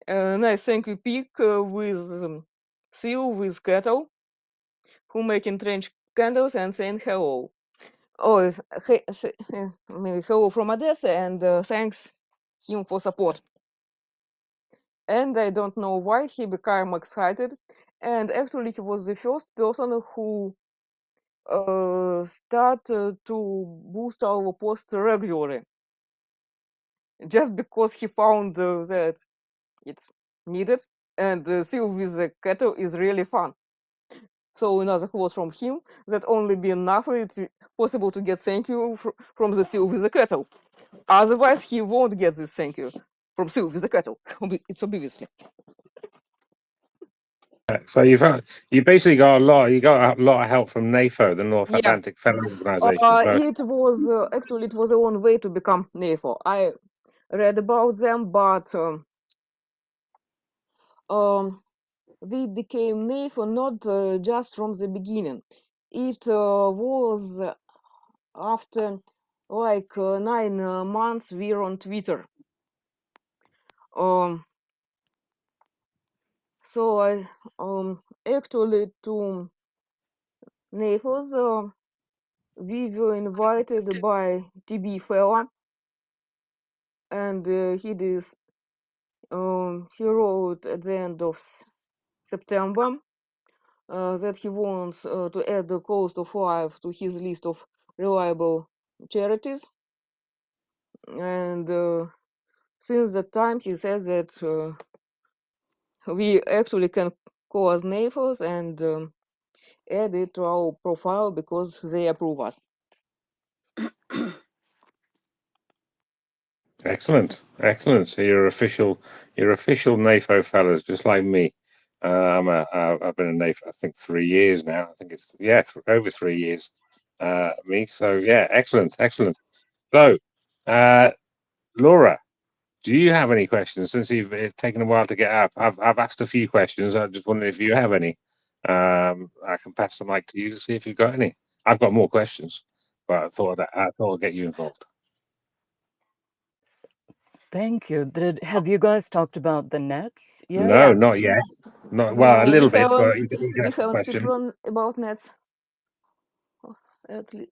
nice thank you pic with seal with cattle who making trench candles and saying hello. Oh, maybe hello from Odessa, and thanks him for support. And I don't know why he became excited. And actually, he was the first person who started to boost our post regularly, just because he found that it's needed, and seal with the cattle is really fun. So another quote from him that only being NAFA it's possible to get thank you from the seal with the cattle. Otherwise, he won't get this thank you from seal with the cattle. It's obviously. So you basically got a lot of help from NAFO, the North Yeah. Atlantic Fellow Organization. It was actually it was a one way to become NAFO. I read about them, but we became NAFO not just from the beginning. It was after like 9 months we're on Twitter. So I actually to NAFOs we were invited by TB fella, and he wrote at the end of September that he wants to add the cost of life to his list of reliable charities. And since that time, he says that we actually can call us neighbors and add it to our profile because they approve us. Excellent, excellent. So you're official NAFO fellas, just like me. I've been a NAFO, I think 3 years now. I think it's over 3 years. Me. So yeah, excellent, excellent. So, Laura, do you have any questions since you've taken a while to get up? I've asked a few questions. I just wondered if you have any. I can pass the mic to you to see if you've got any. I've got more questions, but I thought I'd get you involved. Thank you. Have you guys talked about the nets yet? No, Yeah. not yet. Not No, well, a little we bit, but haven't, you can we ask the haven't question. speakerrun about nets. Okay.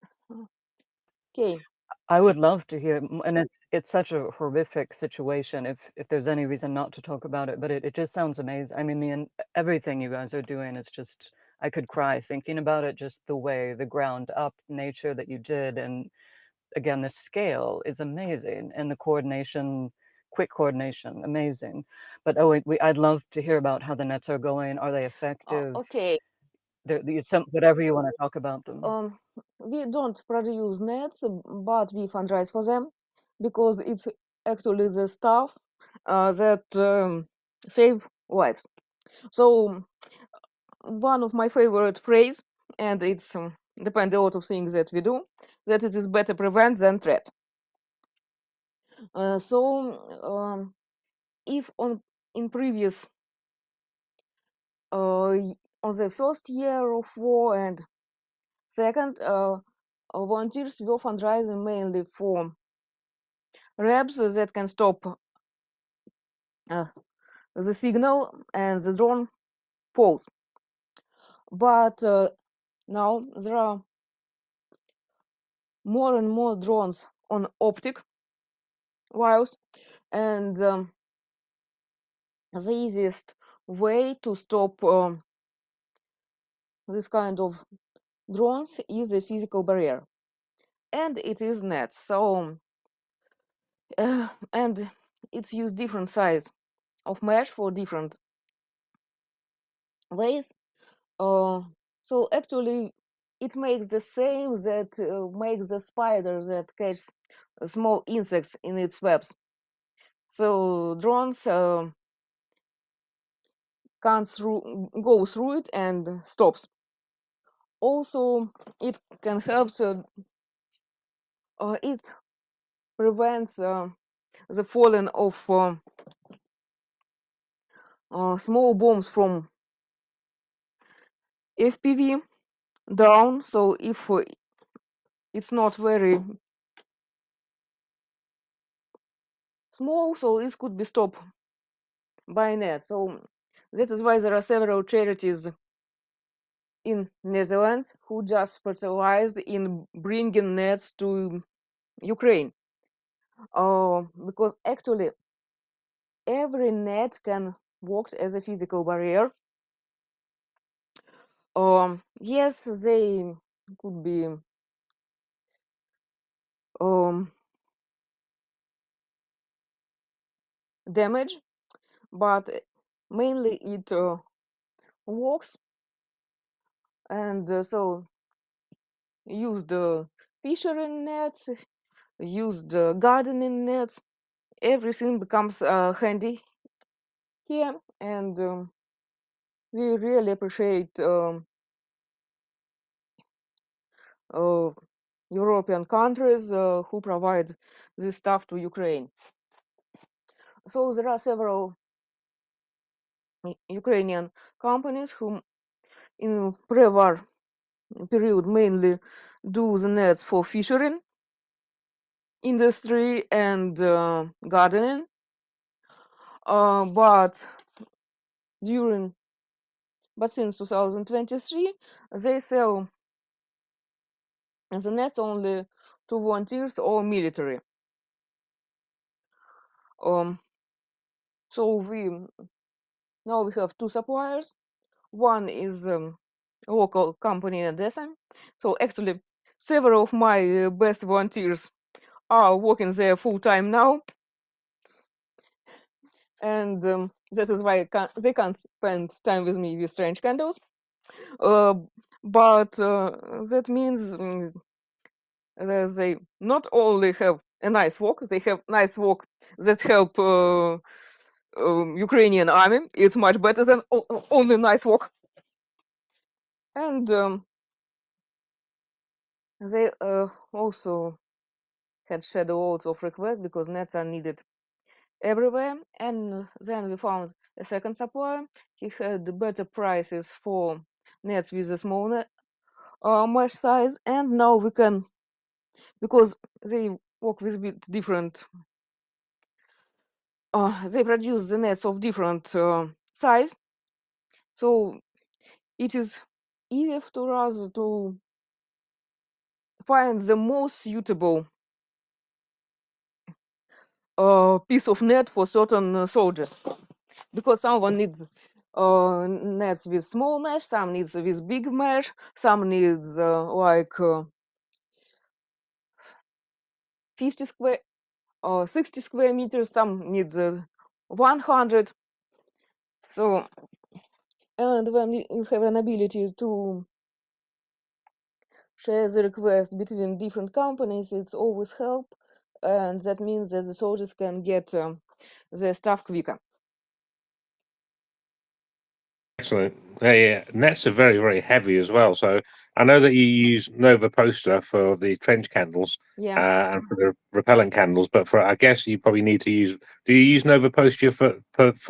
I would love to hear, and it's such a horrific situation if there's any reason not to talk about it, but it just sounds amazing. I mean, everything you guys are doing is just, I could cry thinking about it, just the way, the ground up nature that you did. And again, the scale is amazing, and the coordination, quick coordination, amazing. But I'd love to hear about how the nets are going. Are they effective? Okay. Whatever you want to talk about them. We don't produce nets, but we fundraise for them because it's actually the stuff that save lives. So one of my favorite phrase, and it's depend a lot of things that we do, that it is better prevent than treat. If in previous on the first year of war and second, volunteers were fundraising mainly for reps that can stop the signal and the drone falls. But now there are more and more drones on optic wires, and the easiest way to stop this kind of drones is a physical barrier, and it is nets. So and it's used different size of mesh for different ways. So actually it makes the same that makes the spider that catch small insects in its webs. So drones can't go through it and stops. Also, it can help it prevents the falling of small bombs from FPV down. So if it's not very small, so it could be stopped by net. So that is why there are several charities in Netherlands who just specialize in bringing nets to Ukraine. Because actually every net can work as a physical barrier. Yes, they could be damaged, but mainly it works and so used fishing nets, used gardening nets. Everything becomes handy here, and we really appreciate European countries who provide this stuff to Ukraine. So there are several Ukrainian companies who in pre-war period mainly do the nets for fishing industry and gardening, but since 2023 they sell the nets only to volunteers or military. So now we have two suppliers. One is a local company in Odessa. So actually, several of my best volunteers are working there full time now, and this is why they can't spend time with me with strange candles. But that means that they not only have a nice work, they have nice work that help Ukrainian army. It's much better than only nice work. And they also had shed loads of requests because nets are needed everywhere. And then we found a second supplier. He had better prices for nets with a small mesh size, and now we can, because they work with a bit different. They produce the nets of different size, so it is easier to us to find the most suitable piece of net for certain soldiers, because someone needs nets with small mesh, some needs with big mesh, some needs 50 square 60 square meters, some needs 100. So, and when you have an ability to share the request between different companies, it's always help, and that means that the soldiers can get their stuff quicker. Excellent. Yeah, nets are very, very heavy as well. So I know that you use Nova Poster for the trench candles, Yeah. and for the repellent candles, but I guess you probably need to use. Do you use Nova Poster for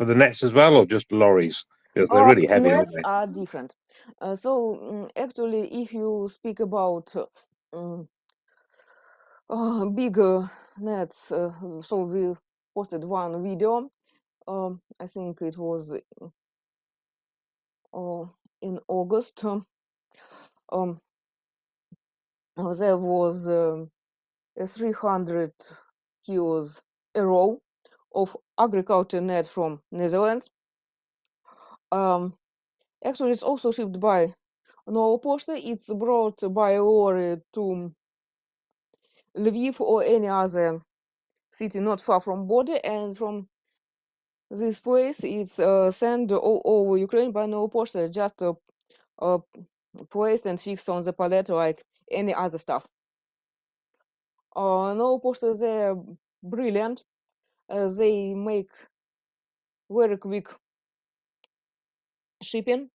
the nets as well, or just lorries? Because they're really heavy, aren't Nets they? are different. Actually, if you speak about bigger nets, so we posted one video. I think it was in August. There was a 300 kilos a row of agriculture net from Netherlands. Actually, it's also shipped by Nova Posta. It's brought by lorry to Lviv or any other city not far from border, and from this place it's sent all over Ukraine by Nova Posta, just placed and fixed on the pallet like any other stuff. Nova Posta, they're brilliant. They make very quick shipping,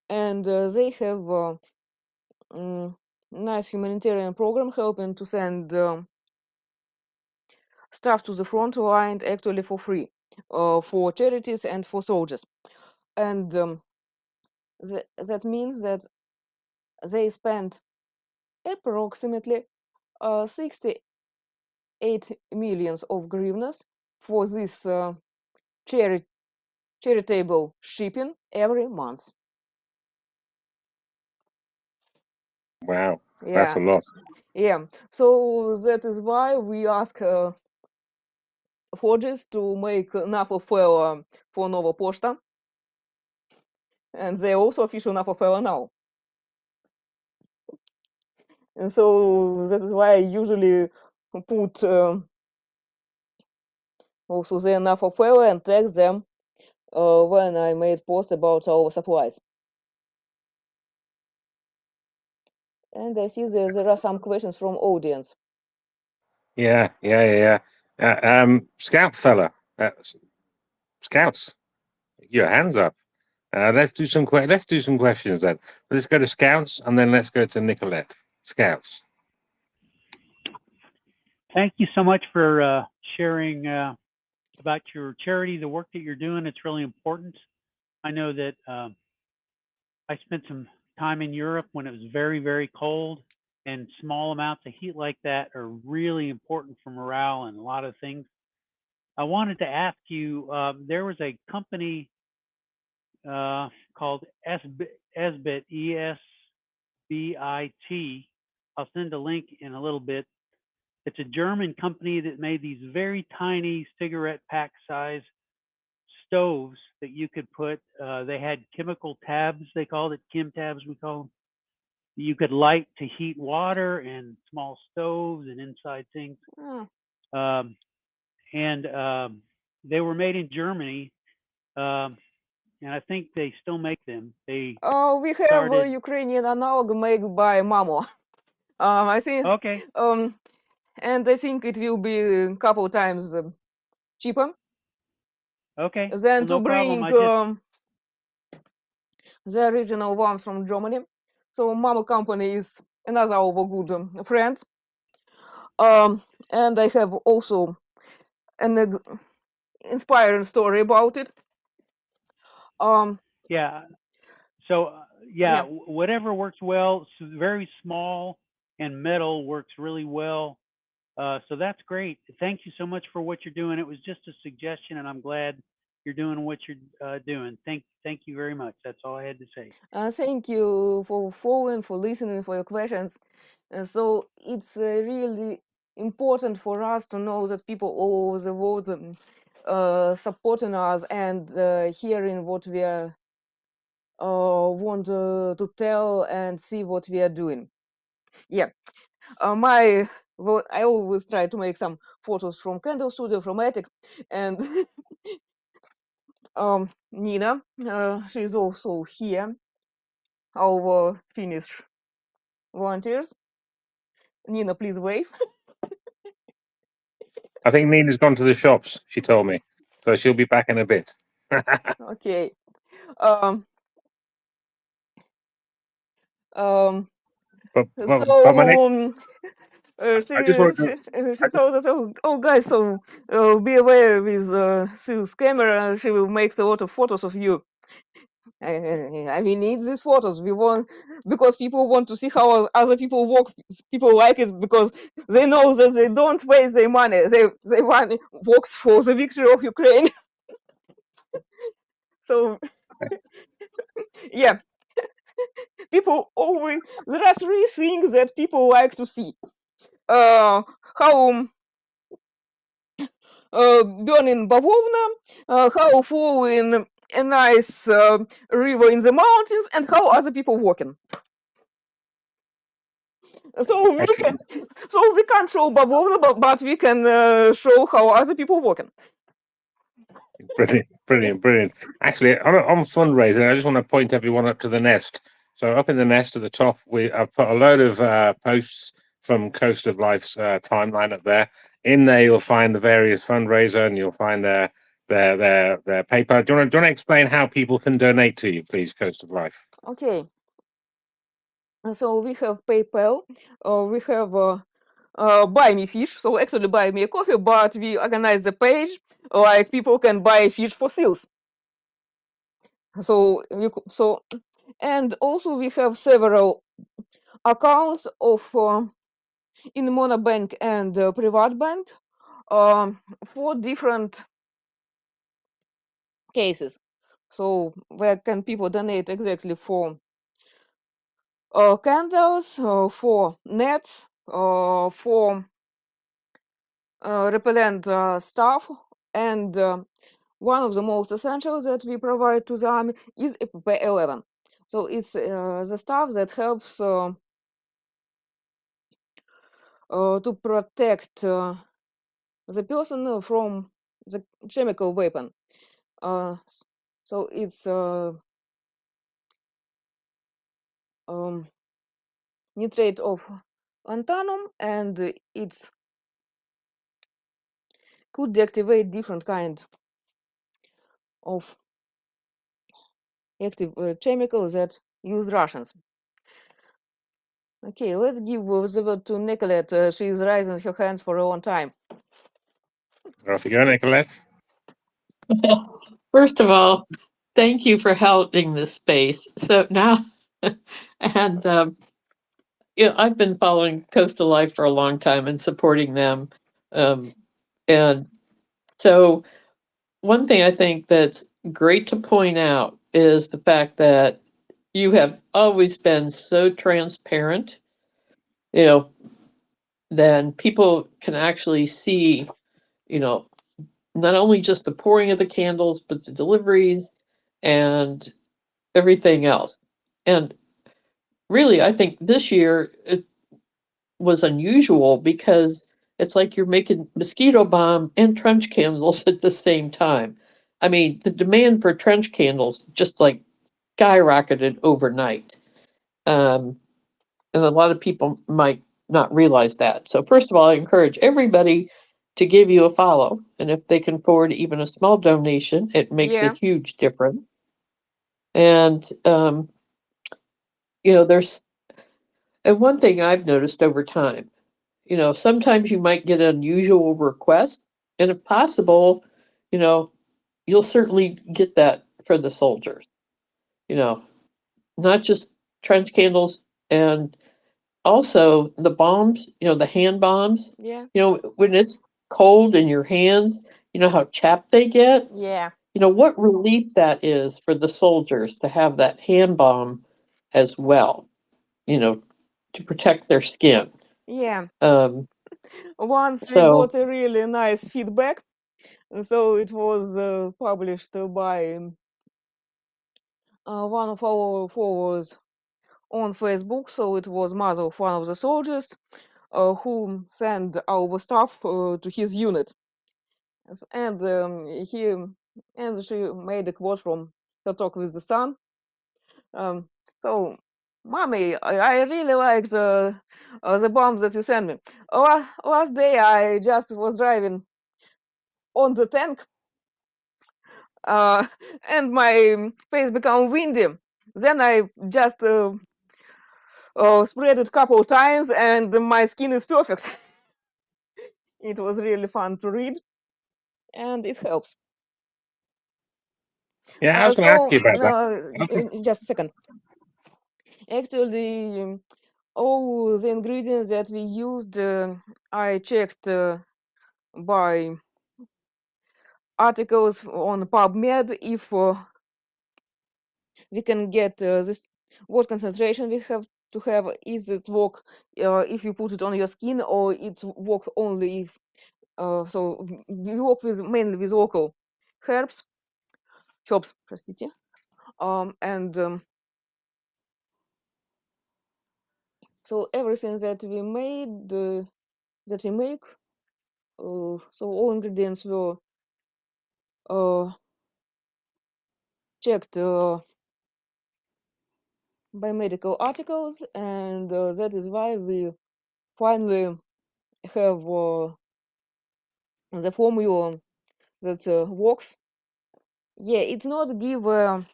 and they have nice humanitarian program helping to send stuff to the front line actually for free, for charities and for soldiers. And that means that they spend approximately 68 millions of hryvnias for this charitable shipping every month. Wow, that's a Yeah, lot. yeah. So that is why we ask forges to make enough of for Nova Posta, and they also official enough of now. And so that is why I usually put also the enough of and tag them when I made post about our supplies. And I see there are some questions from audience. Yeah. Scout fella, Scouts, your hands up. Let's do some questions then. Let's go to Scouts and then let's go to Nicolette. Scouts. Thank you so much for sharing about your charity, the work that you're doing. It's really important. I know that I spent some time in Europe when it was very, very cold, and small amounts of heat like that are really important for morale and a lot of things. I wanted to ask you, there was a company called Esbit, ESBIT. I'll send a link in a little bit. It's a German company that made these very tiny cigarette pack size stoves that you could put. They had chemical tabs, they called it chem tabs, we call them. You could light to heat water and small stoves and inside things. Um, and they were made in Germany. And I think they still make them. They We have started. Ukrainian analog made by Mamo. I think. Okay. And I think it will be a couple times cheaper. Okay. Than Well, no to problem. bring the original ones from Germany. So Mamo company is another of our good friends. And I have also an inspiring story about it. Yeah. So Yeah. whatever works well. Very small and metal works really well. So that's great. Thank you so much for what you're doing. It was just a suggestion, and I'm glad you're doing what you're doing. Thank you very much. That's all I had to say. Thank you for following, for listening, for your questions. So it's really important for us to know that people all over the world supporting us and hearing what we are want to tell and see what we are doing. Yeah. I always try to make some photos from Candle Studio, from Attic, and Nina, she's also here, our Finnish volunteers. Nina, please wave. I think Nina's gone to the shops, she told me. So she'll be back in a bit. Okay. Um, but so my next, I just wanted to, she told us, oh guys, so be aware with Sue's camera. She will make a lot of photos of you. We need these photos. We want because people want to see how other people work. People like it because they know that they don't waste their money. They want works for the victory of Ukraine. So yeah, people always there are three things that people like to see. How burning bavovna, how flowing a nice river in the mountains, and how other people walking. So we can't show bavovna, but we can show how other people walking. Brilliant. Actually, on fundraising, I just want to point everyone up to the nest. So up in the nest at the top, I've put a load of posts from Coast of Life's timeline up there. In there, you'll find the various fundraiser, and you'll find their PayPal. Do you want to explain how people can donate to you, please, Coast of Life? Okay. So we have PayPal. We have buy me fish. So actually buy me a coffee, but we organize the page like people can buy fish for sales. So and also we have several accounts of in Monobank and Private Bank for different cases. So where can people donate exactly for candles, for nets, for repellent stuff, and one of the most essential that we provide to the army is FP11. So it's the stuff that helps to protect the person from the chemical weapon. So it's nitrate of lanthanum, and it could deactivate different kind of active chemicals that use Russians. Okay, let's give the word to Nicolette. She is raising her hands for a long time. Off you go, Nicolette. Well, first of all, thank you for holding this space. So now, and I've been following Coastal Life for a long time and supporting them. And so, one thing I think that's great to point out is the fact that you have always been so transparent, then people can actually see, not only just the pouring of the candles, but the deliveries and everything else. And really, I think this year it was unusual because it's like you're making mosquito bomb and trench candles at the same time. I mean, the demand for trench candles just like skyrocketed overnight. And a lot of people might not realize that. So, first of all, I encourage everybody to give you a follow. And if they can forward even a small donation, it makes a huge difference. And, there's, and one thing I've noticed over time, sometimes you might get unusual requests. And if possible, you'll certainly get that for the soldiers, not just trench candles and also the bombs, the hand bombs. Yeah. When it's cold in your hands, how chapped they get. Yeah. What relief that is for the soldiers to have that hand bomb as well, to protect their skin. Yeah. So Once we got a really nice feedback. So it was published by one of our followers on Facebook. So it was mother of one of the soldiers who sent our stuff to his unit, and she made a quote from her talk with the son. So, mommy, I really liked the bombs that you sent me. Last day I just was driving on the tank, and my face became windy. Then I just spread it a couple of times, and my skin is perfect. It was really fun to read, and it helps. Yeah, I was going to ask you about that. Just a second. Actually, all the ingredients that we used, I checked by articles on PubMed if we can get this, what concentration we have to have. Is it work if you put it on your skin, or it's work only if so we work with mainly with local herbs, простите, and so everything that we made that we make, so all ingredients were checked by medical articles, and that is why we finally have the formula that works. Yeah, it's not give a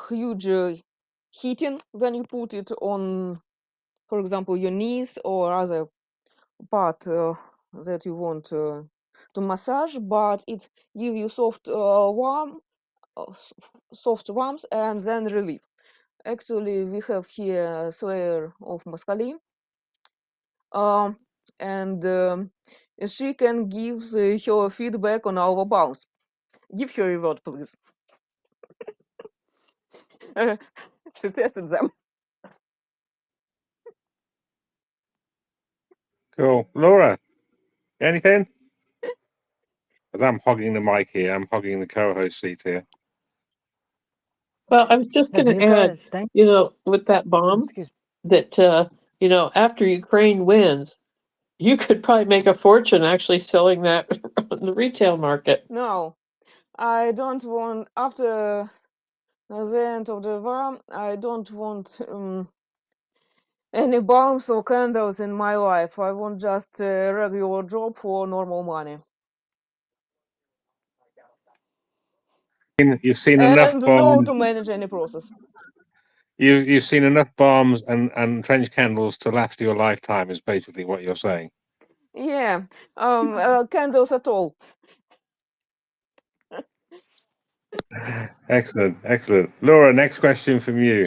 huge heating when you put it on, for example, your knees or other part that you want to massage, but it give you soft warmth and then relief. Actually, we have here a slayer of masculine, and she can give her feedback on our bounce. Give her a word, please. She tested them. Cool. Laura, anything? Because I'm hogging the mic here. I'm hogging the co-host seat here. Well, I was just going to add, with that bomb, that, after Ukraine wins, you could probably make a fortune actually selling that on the retail market. No, I don't want, after at the end of the war, I don't want any bombs or candles in my life. I want just a regular job for normal money. You've seen enough And no bombs. to manage any process. You've seen enough bombs and trench candles to last your lifetime. Is basically what you're saying. Yeah, candles at all. Excellent, excellent. Laura, next question from you.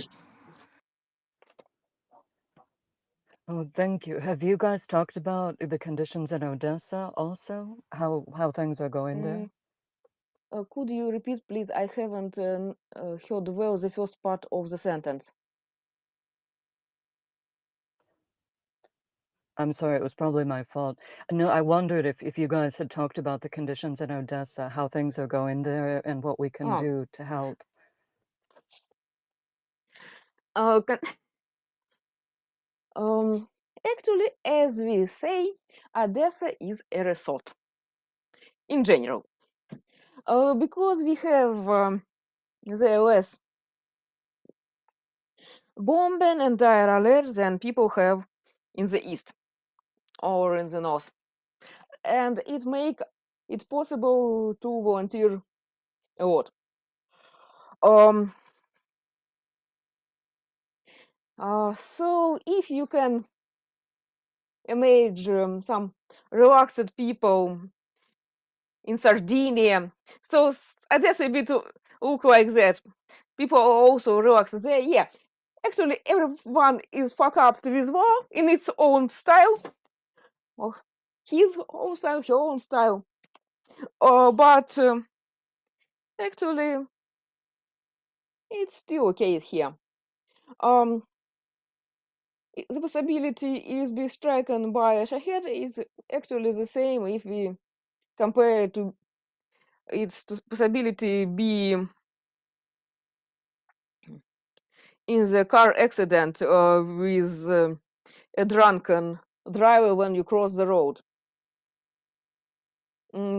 Oh, thank you. Have you guys talked about the conditions in Odessa also? How things are going there? Could you repeat, please? I haven't heard well the first part of the sentence. I'm sorry, it was probably my fault. No, I wondered if you guys had talked about the conditions in Odessa, how things are going there, and what we can do to help. Actually, as we say, Odessa is a resort in general. Because we have the less bombing and dire alerts than people have in the east or in the north. And it make it possible to volunteer a lot. So if you can imagine some relaxed people in Sardinia, so Odessa a bit look like that. People are also relaxed there. Yeah, actually, everyone is fucked up with war in its own style. Well, his own style, her own style. But actually, it's still okay here. The possibility is be stricken by a shahed is actually the same if we compare to its possibility be in the car accident with a drunken driver when you cross the road.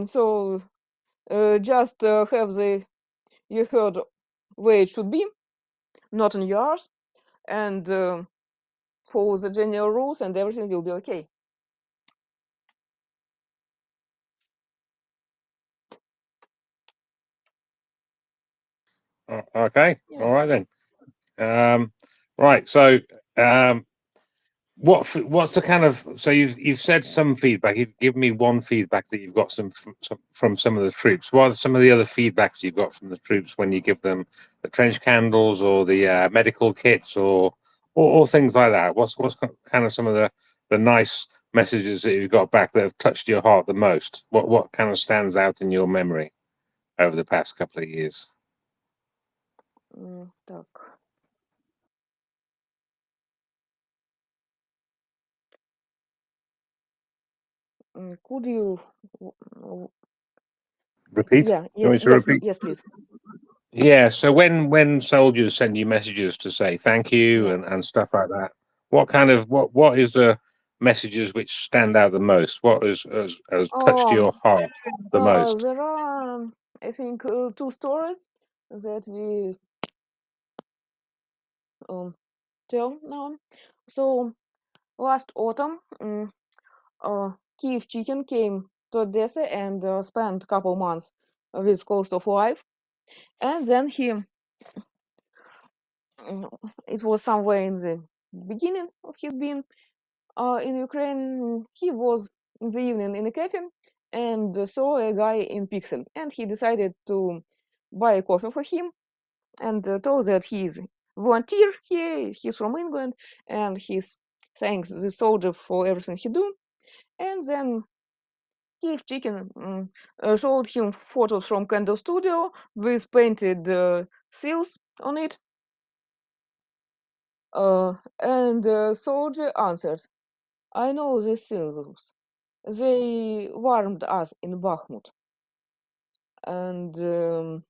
So just have you heard where it should be, not in yours, and follow the general rules, and everything will be okay. Okay, Yeah. all right then. Right, so what's the kind of, so you've said some feedback. You've given me one feedback that you've got from some of the troops. What are some of the other feedbacks you've got from the troops when you give them the trench candles or the medical kits or things like that? What's kind of some of the nice messages that you've got back that have touched your heart the most? What kind of stands out in your memory over the past couple of years? Так. Could you Repeat? Yeah, You want yes, me to repeat? yes, please. Yeah, so when soldiers send you messages to say thank you Yeah. and stuff like that, what is the messages which stand out the most? What has touched your heart the most? There are, I think, two stories that we tell now. So last autumn, Kiev Chicken came to Odessa and spent a couple months with Coast of Life, and then it was somewhere in the beginning of his being in Ukraine. He was in the evening in a cafe and saw a guy in Pixel, and he decided to buy a coffee for him and told that he's volunteer here, he's from England, and he's thanks the soldier for everything he do. And then Kiev Chicken showed him photos from Candle Studio with painted seals on it. And soldier answered, I know these seals. They warmed us in Bakhmut. And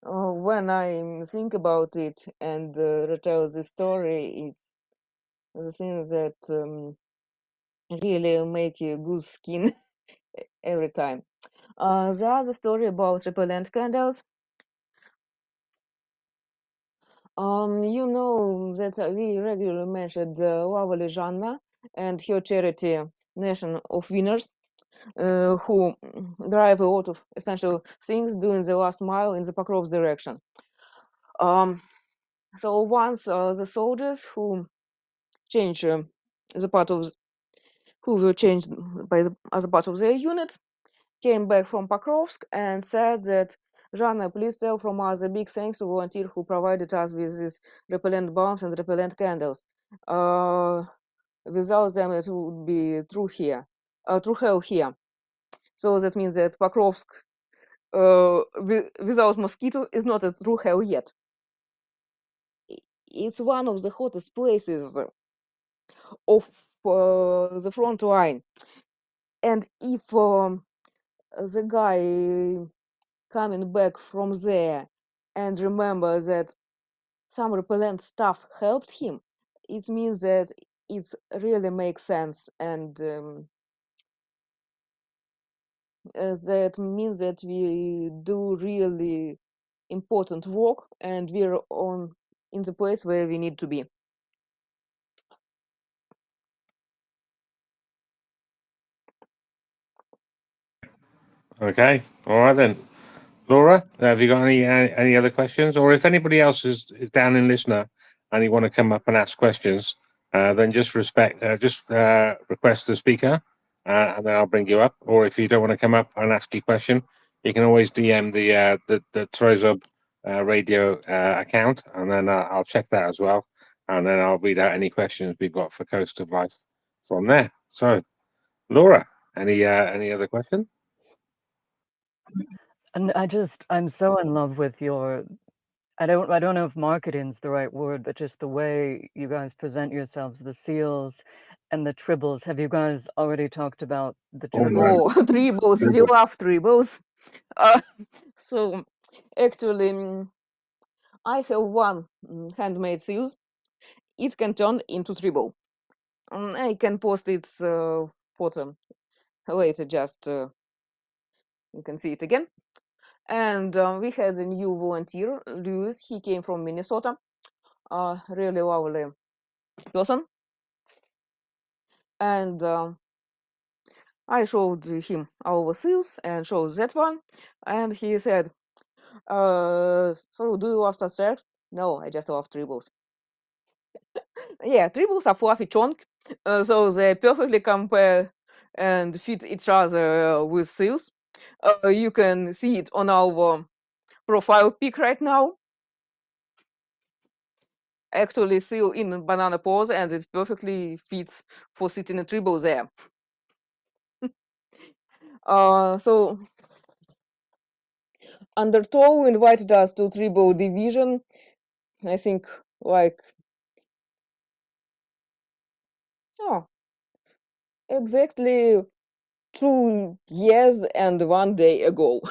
when I think about it and retell the story, it's the thing that really make you good skin every time. The other story about repellent candles. You know that we regularly mentioned lovely Жанна and her charity Nation of Winners, who drive a lot of essential things doing the last mile in the Pokrov's direction. So once the soldiers who change the part of who were changed by the other part of their unit came back from Pokrovsk and said that Жанна, please tell from us a big thanks to volunteer who provided us with these repellent bombs and repellent candles. Without them, it would be true hell here. So that means that Pokrovsk, without mosquitoes, is not a true hell yet. It's one of the hottest places of the front line, and if the guy coming back from there and remember that some repellent stuff helped him, it means that it really makes sense, and that means that we do really important work and we're in the place where we need to be. Okay, all right then. Laura, have you got any other questions? Or if anybody else is down in listener and you want to come up and ask questions, then just request the speaker, and then I'll bring you up. Or if you don't want to come up and ask your question, you can always DM the Tryzub radio account, and then I'll check that as well, and then I'll read out any questions we've got for Coast of Life from there. So, Laura, any other question? And I'm so in love with your, I don't know if marketing's the right word, but just the way you guys present yourselves, the seals and the tribbles. Have you guys already talked about the tribbles? Oh, tribbles, we love tribbles. So actually, I have one handmade seals. It can turn into tribble. I can post its photo later, just you can see it again. And we had a new volunteer, Lewis. He came from Minnesota. Really lovely person. And I showed him our seals and showed that one. And he said, so do you love Star Trek? No, I just love tribbles. Yeah, tribbles are fluffy chunk, so they perfectly compare and fit each other with seals. You can see it on our profile pic right now. Actually, seal in banana pose, and it perfectly fits for sitting a tribble there. So Undertow invited us to tribble division. I think like exactly 2 years and 1 day ago.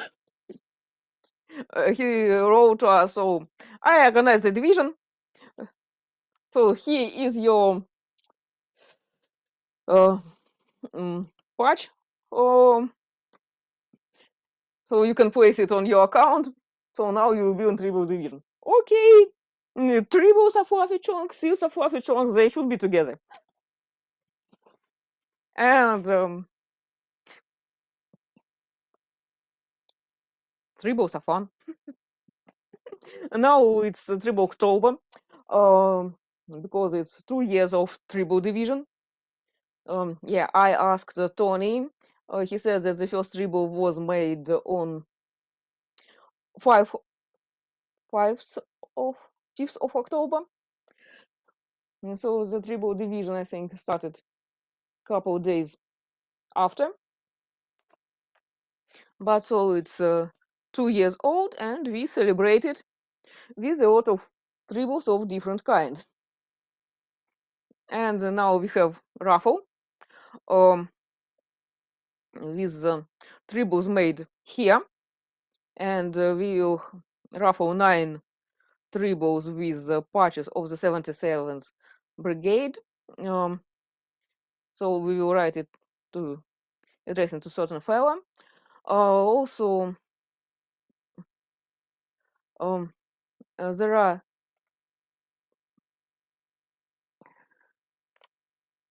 He wrote to us, so I organize the division. So here is your patch. So you can place it on your account. So now you will be on tribal division. Okay. Tribals are fluffy chunks, seals are fluffy chunks, they should be together. And tribals are fun. Now it's Tribal October, because it's 2 years of tribal division. Yeah, I asked Tony. He said that the first tribal was made on 5th of 5th of October. And so the tribal division, I think, started a couple days after. But so it's 2 years old, and we celebrated with a lot of tribals of different kinds. And now we have raffle with tribbles made here, and we will raffle 9 tribbles with patches of the 77th Brigade. So we will write it to addressing to certain fella. Also, there are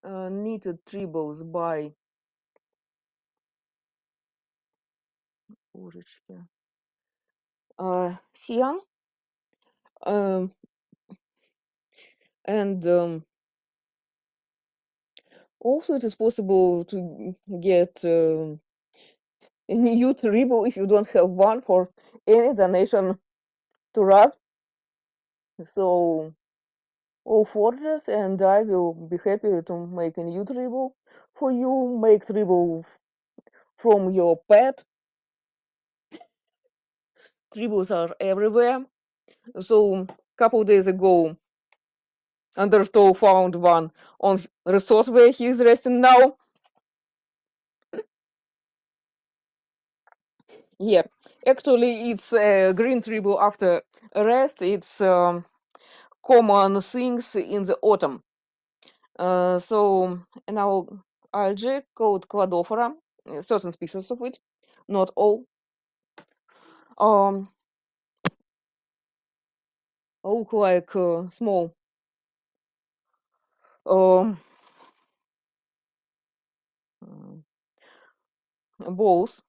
knitted tribbles by Sian, and also it is possible to get a new tribble if you don't have one for any donation to us. So all forgers and I will be happy to make a new tribble for you, make tribble from your pet. Tribbles are everywhere. So a couple days ago, Undertow found one on resort where he is resting now. Yeah, actually, it's a green tribble after a rest. It's common things in the autumn. So an algae called Cladophora, certain species of it, not all, look like small balls,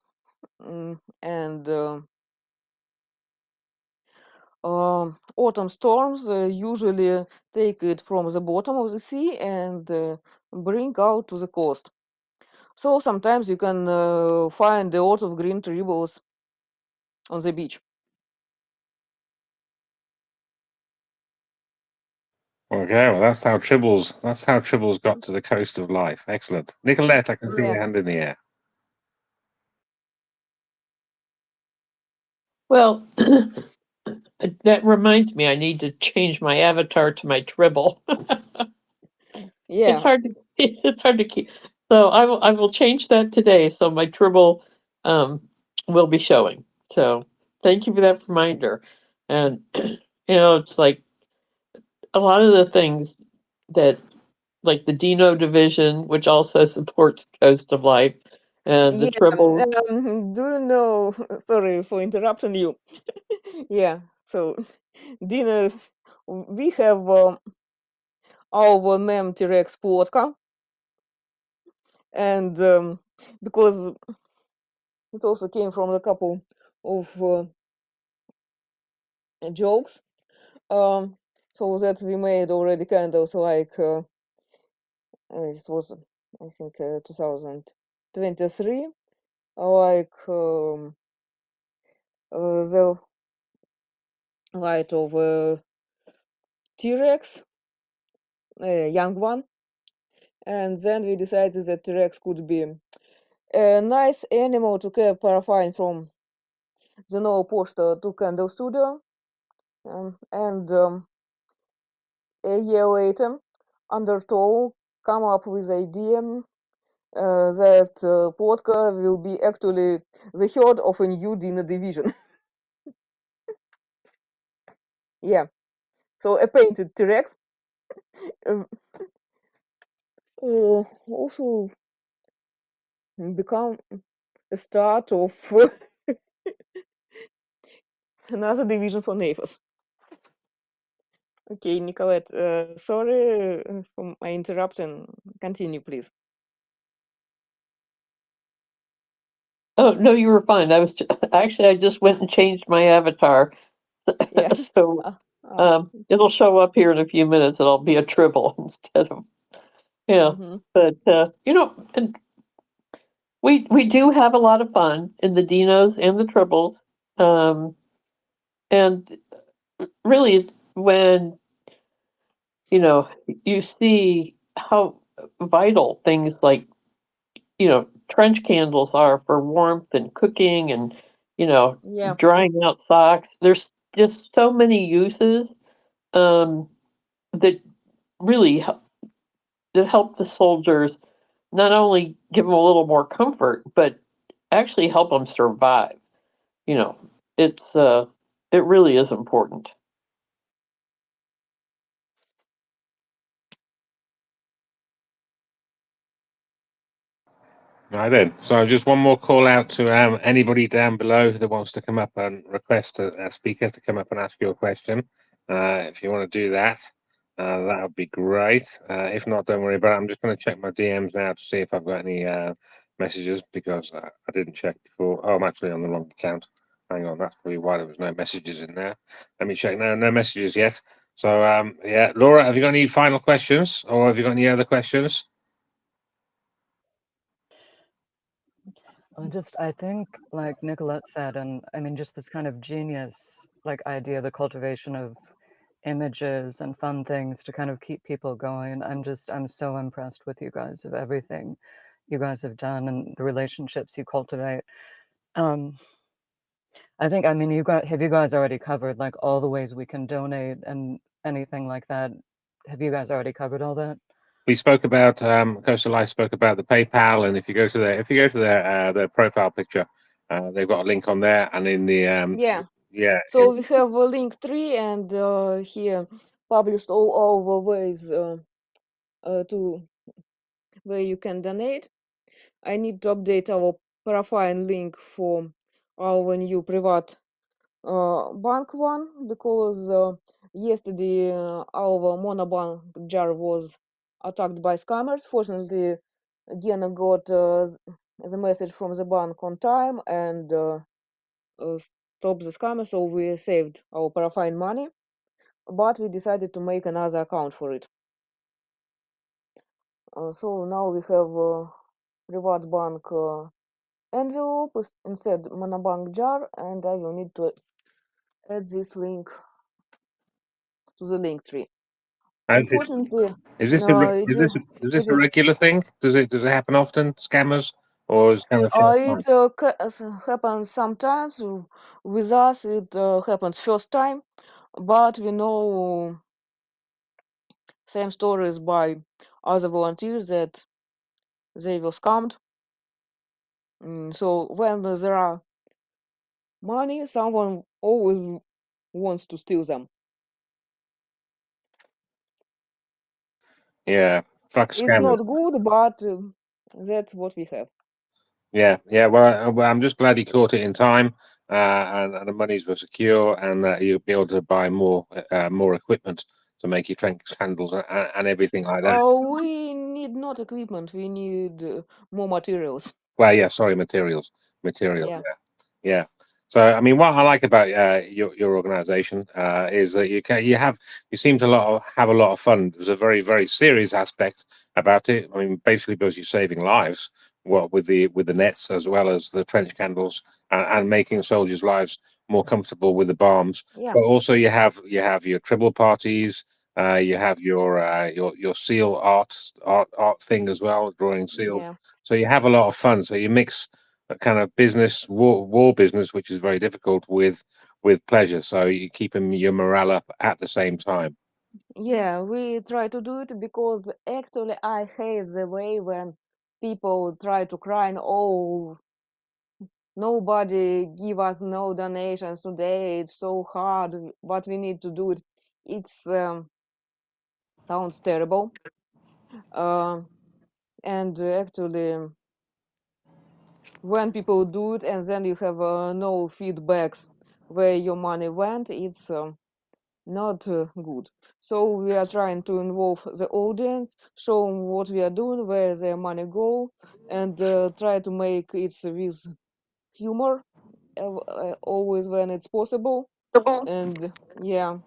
and autumn storms usually take it from the bottom of the sea and bring out to the coast. So sometimes you can find a lot of green tribbles on the beach. Okay, well, that's how Tribbles got to the coast of life. Excellent. Nicolette, I can see your hand in the air. Well, that reminds me, I need to change my avatar to my Tribble. Yeah. It's hard to keep. So I will change that today. So my Tribble will be showing. So thank you for that reminder. And it's like a lot of the things that, like the Dino division, which also supports Coast of Life, and the Tribble. Do you know? Sorry for interrupting you. Yeah. So, Dina, we have our mem T-Rex Plotka, and because it also came from a couple of jokes, so that we made already candles like it was, I think, 2023, like the light of T-Rex, young one, and then we decided that T-Rex could be a nice animal to keep paraffin from the Nova Posta to Candle Studio, and a year later, Undertow come up with the idea that Plotka will be actually the head of a new Dina division. Yeah, so a painted T-Rex also become a start of another division for neighbors. Okay, Nicolette, sorry for my interrupting. Continue, please. Oh no, you were fine. I just went and changed my avatar. Yeah. So it'll show up here in a few minutes and I'll be a Tribble instead of But and we do have a lot of fun in the Dinos and the Tribbles. And really when you see how vital things like trench candles are for warmth and cooking and Yeah. drying out socks. There's just so many uses that really help the soldiers not only give them a little more comfort, but actually help them survive. It's it really is important. Right then. So just one more call out to anybody down below that wants to come up and request a speaker to come up and ask you a question. If you want to do that, That would be great. If not, don't worry about it. I'm just going to check my DMs now to see if I've got any messages because I didn't check before. Oh, I'm actually on the wrong account. Hang on, that's probably why there was no messages in there. Let me check now. No messages yet. So, yeah, Laura, have you got any final questions, or have you got any other questions? I think, like Nicolette said, and I mean, just this kind of genius, like idea, the cultivation of images and fun things to kind of keep people going. I'm so impressed with you guys, of everything you guys have done and the relationships you cultivate. I think, I mean, have you guys already covered like all the ways we can donate and anything like that? Have you guys already covered all that? We spoke about Coastal Life spoke about the PayPal, and if you go to their profile picture, they've got a link on there, and in the Yeah. So we have a link tree, and here published all over ways to where you can donate. I need to update our profile link for our new private bank one because yesterday our monobank jar was attacked by scammers. Fortunately, Gena got the message from the bank on time and stopped the scammer, so we saved our profile money. But we decided to make another account for it. So now we have private bank envelope instead monobank jar, and I will need to add this link to the link tree. Unfortunately, is this a regular thing? Does it happen often? Scammers, or is it kind of first time? it happens sometimes. With us, it happens first time, but we know same stories by other volunteers that they were scammed. So when there are money, someone always wants to steal them. Yeah, fuck It's scammers. not good, but that's what we have. Yeah. Well, I'm just glad you caught it in time, and the monies were secure, and that you'll be able to buy more equipment to make your tank handles and everything like that. We need not equipment. We need more materials. Well, yeah, sorry, materials. Yeah. Yeah. So, I mean, what I like about your organization is that you seem to have a lot of fun. There's a very, very serious aspect about it. I mean, basically because you're saving lives, with the nets as well as the trench candles, and making soldiers' lives more comfortable with the bombs. Yeah. But also you have your tribble parties. You have your seal art thing as well, drawing seals. Yeah. So you have a lot of fun. So you mix a kind of business, war business, which is very difficult, with pleasure. So you keep your morale up at the same time. Yeah, we try to do it because actually I hate the way when people try to cry, oh, nobody give us no donations today. It's so hard, but we need to do it. It's sounds terrible. And actually, when people do it and then you have no feedbacks where your money went, it's not good. So we are trying to involve the audience, show 'em what we are doing, where their money go, and try to make it with humor, always when it's possible. And yeah,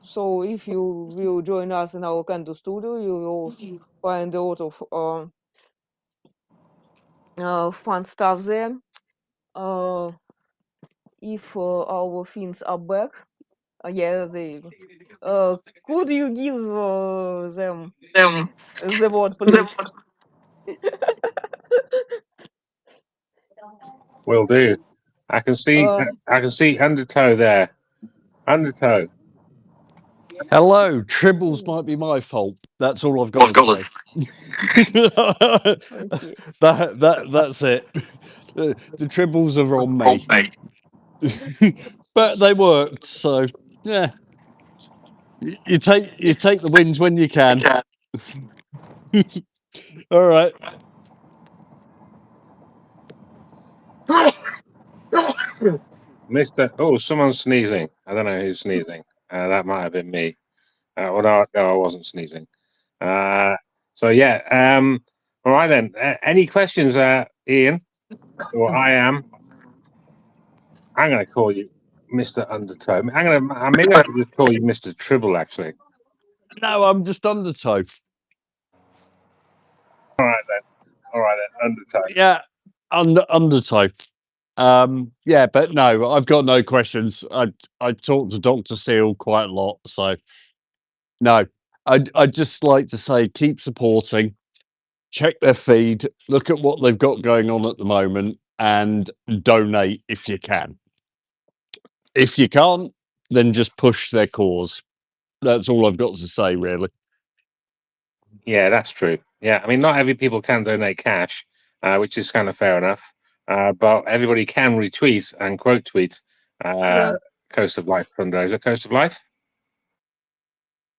so if you will join us in our Canto studio, you will find a lot of fun stuff there. If our fins are back, yeah, they. Could you give them the word, please? Will do. I can see Undertow there. Undertow. Hello, Tribbles might be my fault. That's all I've got to say. Okay. That's it. The Tribbles are on me, but they worked. So yeah, you take the wins when you can. All right. Mr. Oh, someone's sneezing. I don't know who's sneezing. That might have been me. Well, no, I wasn't sneezing. So yeah. All right then. Any questions, Ian? Or I am. I'm going to call you Mr. Undertow. Maybe I could just call you Mr. Tribble, actually. No, I'm just Undertow. All right then, Undertow. Yeah, Undertow. Yeah, but no, I've got no questions. I talk to Dr. Seal quite a lot, so no. I'd just like to say keep supporting, check their feed, look at what they've got going on at the moment, and donate if you can. If you can't, then just push their cause. That's all I've got to say, really. Yeah, that's true. Yeah, I mean, not every people can donate cash, which is kind of fair enough. But everybody can retweet and quote tweet Yeah, Coast of Life fundraiser. Coast of Life.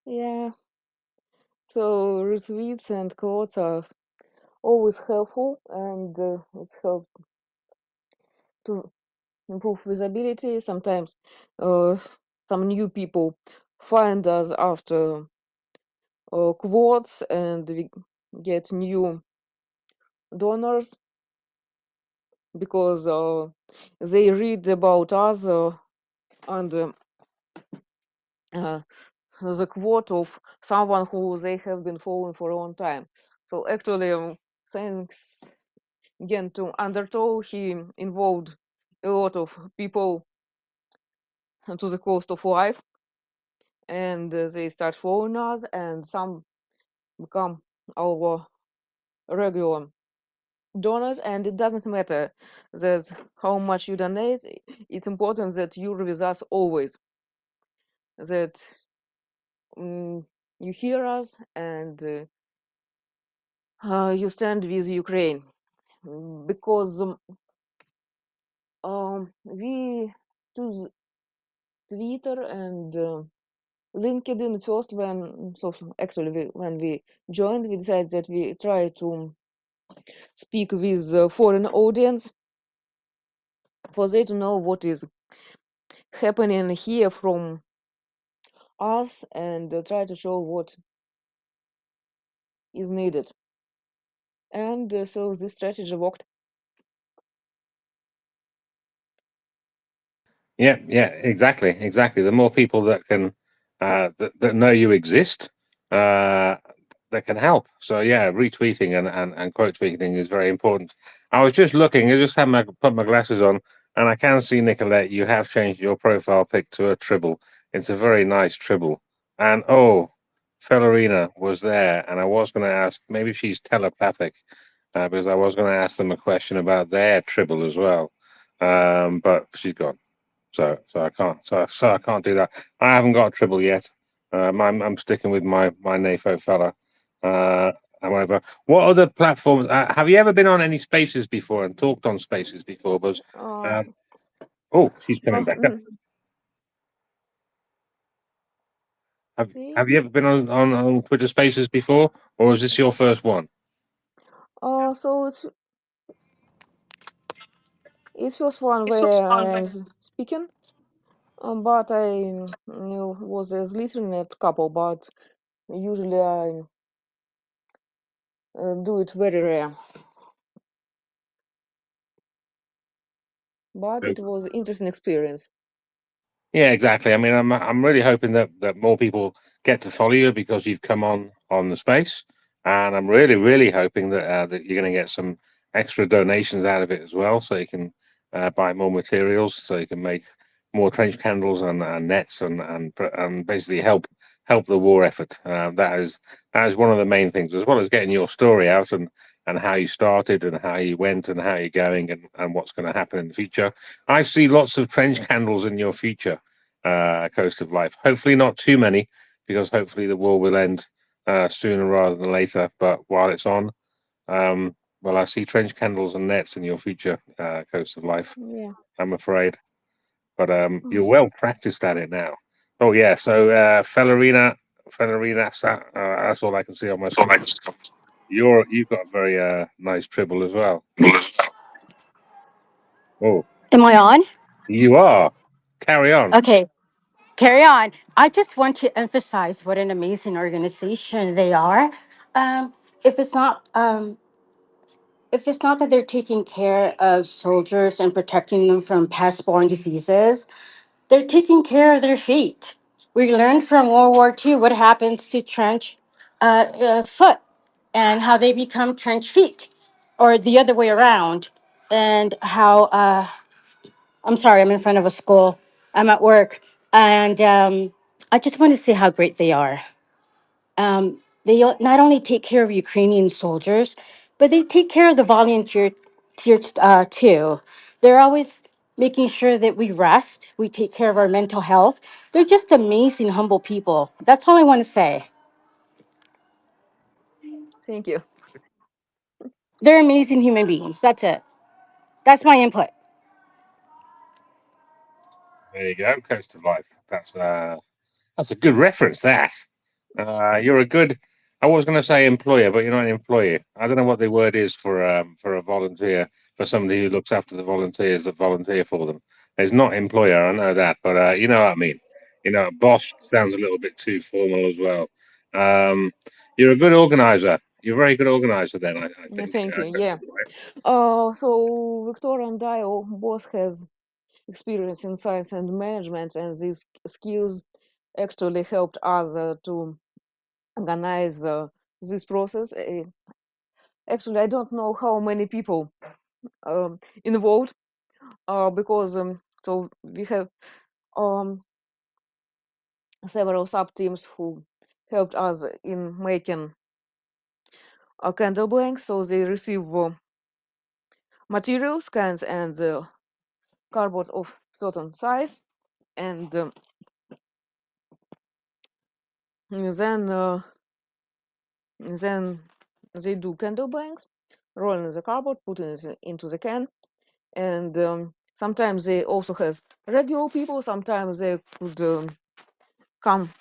yeah. So retweets and quotes are always helpful, and it's help to improve visibility. Sometimes some new people find us after quotes, and we get new donors because they read about us and the quote of someone who they have been following for a long time. So actually, thanks again to Undertow, he involved a lot of people to the Coast of Life, and they start following us, and some become our regular donors. And it doesn't matter that how much you donate. It's important that you're with us always, that you hear us, and you stand with Ukraine, because we choose Twitter and LinkedIn first when we joined. We decided that we try to speak with foreign audience for they to know what is happening here from us, and try to show what is needed. And so this strategy worked. Yeah, exactly. The more people that can that know you exist, that can help. So yeah, retweeting and quote tweeting is very important. I was just looking. I just had put my glasses on, and I can see, Nicolette, you have changed your profile pic to a tribble. It's a very nice tribble. And oh, Fellerina was there, and I was going to ask, maybe she's telepathic, because I was going to ask them a question about their tribble as well, but she's gone. So I can't. So I can't do that. I haven't got a tribble yet. I'm sticking with my NAFO fella. However, what other platforms have you ever been on any spaces before and talked on spaces before? Because oh, she's coming back up. Have you ever been on Twitter Spaces before, or is this your first one? So it's first one where I am speaking. But I was listening at couple, but usually I do it very rare. But it was interesting experience. Yeah, exactly. I mean, I'm really hoping that more people get to follow you because you've come on the space, and I'm really hoping that that you're going to get some extra donations out of it as well, so you can buy more materials, so you can make more trench candles and nets and basically help the war effort. That is one of the main things, as well as getting your story out and how you started and how you went and how you're going and what's going to happen in the future. I see lots of trench candles in your future, Coast of Life. Hopefully not too many, because hopefully the war will end sooner rather than later. But while it's on, well, I see trench candles and nets in your future, Coast of Life. Yeah. I'm afraid. But you're well practiced at it now. Oh yeah, so Fellerina, that's all I can see on my screen. You've got a very nice tribble as well. Oh, Am I on? you are. Carry on. Okay. carry on. I just want to emphasize what an amazing organization they are. Um, if it's not, if it's not that they're taking care of soldiers and protecting them from pest-borne diseases, they're taking care of their feet. We learned from World War II what happens to trench foot and how they become trench feet, or the other way around, and how I'm sorry, I'm in front of a school. I'm at work. And I just want to say how great they are. Not only take care of Ukrainian soldiers, but they take care of the volunteers too. They're always making sure that we rest, we take care of our mental health. They're just amazing, humble people. That's all I want to say. Thank you. They're amazing human beings. That's it. That's my input. There you go, Coast of Life. That's a good reference. You're a good. I was going to say employer, but you're not an employee. I don't know what the word is for a volunteer, for somebody who looks after the volunteers that volunteer for them. It's not employer, I know that, but you know what I mean. You know, boss sounds a little bit too formal as well. You're a good organizer. You're a very good organizer. Then I Yeah, think. thank you. Yeah. Right? So Victoria and I both has experience in science and management, and these skills actually helped us to organize this process. Actually, I don't know how many people involved because so we have um, several sub teams who helped us in making a candle blank. So they receive materials, cans, and cardboard of certain size, and then they do candle blanks, roll in the cardboard, put it into the can, and sometimes they also has regular people. Sometimes they could come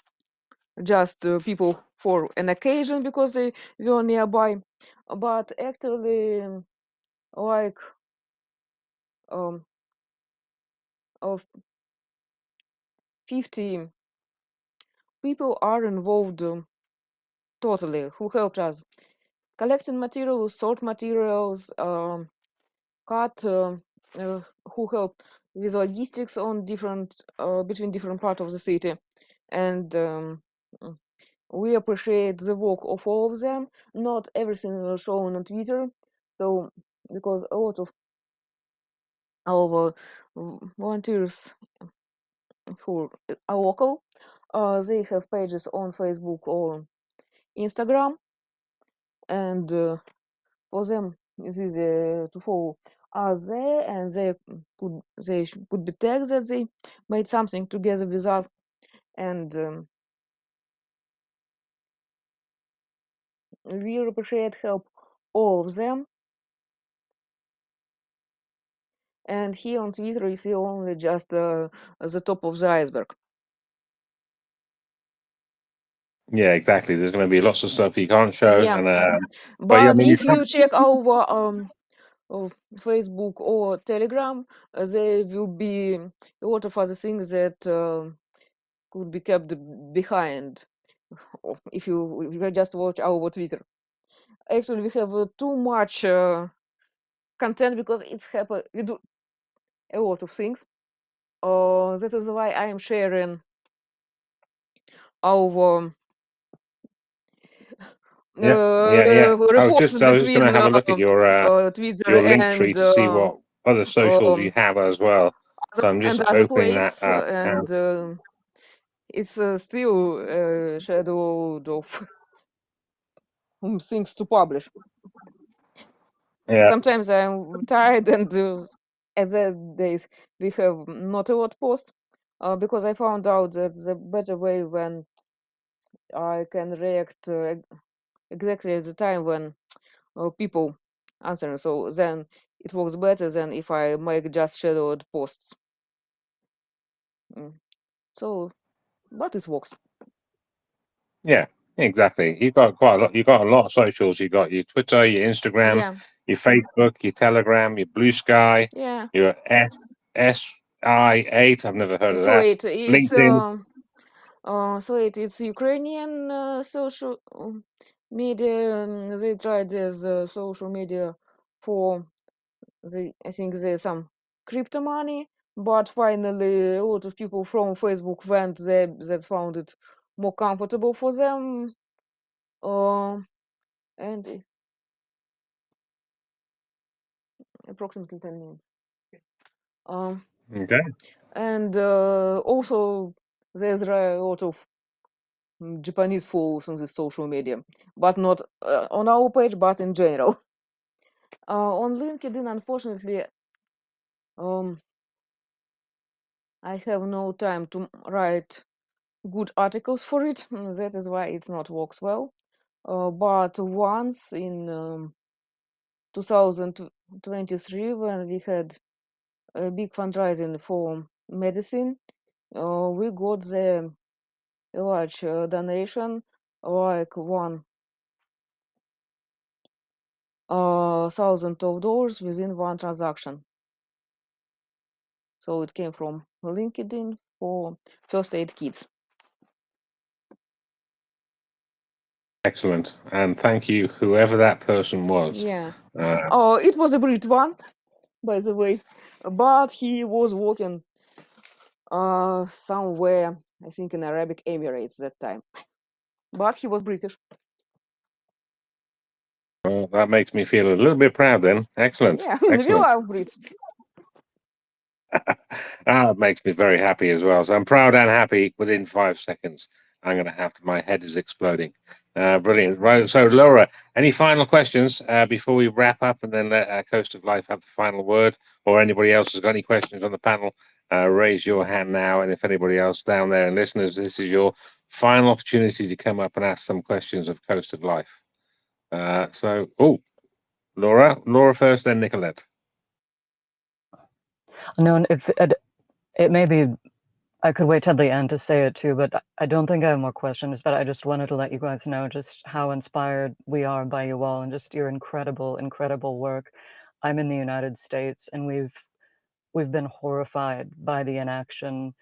just people for an occasion because they were nearby. But actually, like um, of 50 people are involved totally who helped us collecting materials, sort materials, cut, who helped with logistics on different between different parts of the city, and mm, we appreciate the work of all of them. Not everything is shown on Twitter, so because a lot of our volunteers who are local, they have pages on Facebook or Instagram, and for them it's easy to follow us there, and could be tagged that they made something together with us, and we appreciate help all of them. And here on Twitter, you see only just the top of the iceberg. Yeah, exactly. There's going to be lots of stuff you can't show, Yeah, and but yeah, I but mean, you if can't. you check our Facebook or Telegram, there will be a lot of other things that could be kept behind if you just watch our Twitter. Actually, we have too much content because it's happen. We do a lot of things. That is why I am sharing our Yeah. reports I was just going between to have a look at Twitter your link tree and to see what other socials you um, have as well. So I'm just other opening that place, up. and it's still shadowed of things to publish. Yeah, Sometimes I'm tired, and at the days we have not a lot posts because I found out that the better way when I can react exactly at the time when people answer. So then it works better than if I make just shadowed posts. Mm. So, but it works. yeah, exactly. You've got quite a lot. You've got a lot of socials. You've got your Twitter, your Instagram, Yeah, your Facebook, your Telegram, your Blue Sky, yeah, your S I8. I've never heard of So that. it's LinkedIn. It's Ukrainian social media. They tried this social media for I think there's some crypto money, but finally a lot of people from Facebook went there that found it more comfortable for them. And approximately 10 minutes. Okay. And also there's a lot of Japanese followers on the social media, but not on our page, but in general. On LinkedIn, unfortunately, I have no time to write good articles for it. That is why it's not works well. But once in 2023, when we had a big fundraising for medicine, we got the large donation, like $1,000 within one transaction. So it came from LinkedIn for first aid kits. Excellent. And thank you, whoever that person was. Yeah. It was a Brit one, by the way, but he was working somewhere, I think in Arabic Emirates that time. But he was British. Well, that makes me feel a little bit proud then. Excellent. Yeah, we Excellent. love Brits. It makes me very happy as well. So I'm proud and happy within 5 seconds. I'm going to have to, my head is exploding. Brilliant. Right. So, Laura, any final questions before we wrap up and then let Coast of Life have the final word? Or anybody else has got any questions on the panel, raise your hand now. And if anybody else down there and listeners, this is your final opportunity to come up and ask some questions of Coast of Life. Laura first, then Nicolette. No, if it may be, I could wait till the end to say it too, but I don't think I have more questions, but I just wanted to let you guys know just how inspired we are by you all and just your incredible, incredible work. I'm in the United States and we've been horrified by the inaction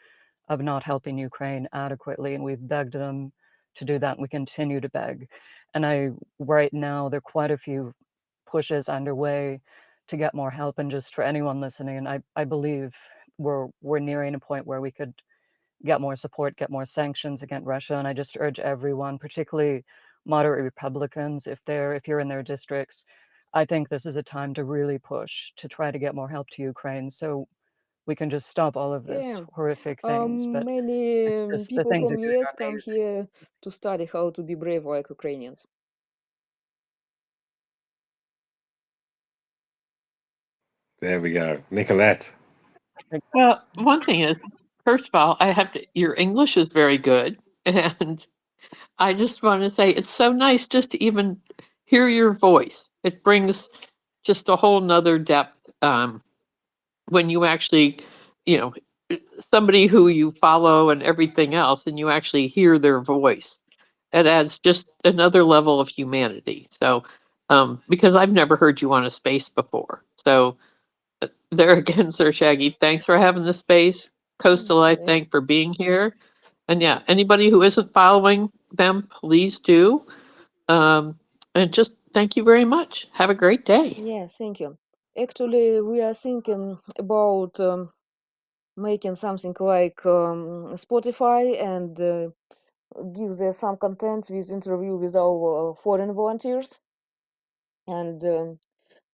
of not helping Ukraine adequately, and we've begged them to do that, and we continue to beg. And right now, there are quite a few pushes underway to get more help, and just for anyone listening, and I believe we're nearing a point where we could get more support, get more sanctions against Russia, and I just urge everyone, particularly moderate Republicans, if you're in their districts, I think this is a time to really push to try to get more help to Ukraine. So we can just stop all of this horrific things. But Many it's just the people things from you're doing US are come amazing. here to study how to be brave like Ukrainians. There we go. Nicolette. Well, one thing is, first of all, your English is very good. And I just want to say it's so nice just to even hear your voice. It brings just a whole nother depth when you actually, you know, somebody who you follow and everything else, and you actually hear their voice. It adds just another level of humanity. So, because I've never heard you on a space before. So, there again, Sir Shaggy, thanks for having the space. Coastal Life, thank for being here. And yeah, anybody who isn't following them, please do. And just thank you very much. Have a great day. Yeah, thank you. Actually, we are thinking about making something like Spotify and give there some content with interview with our foreign volunteers. And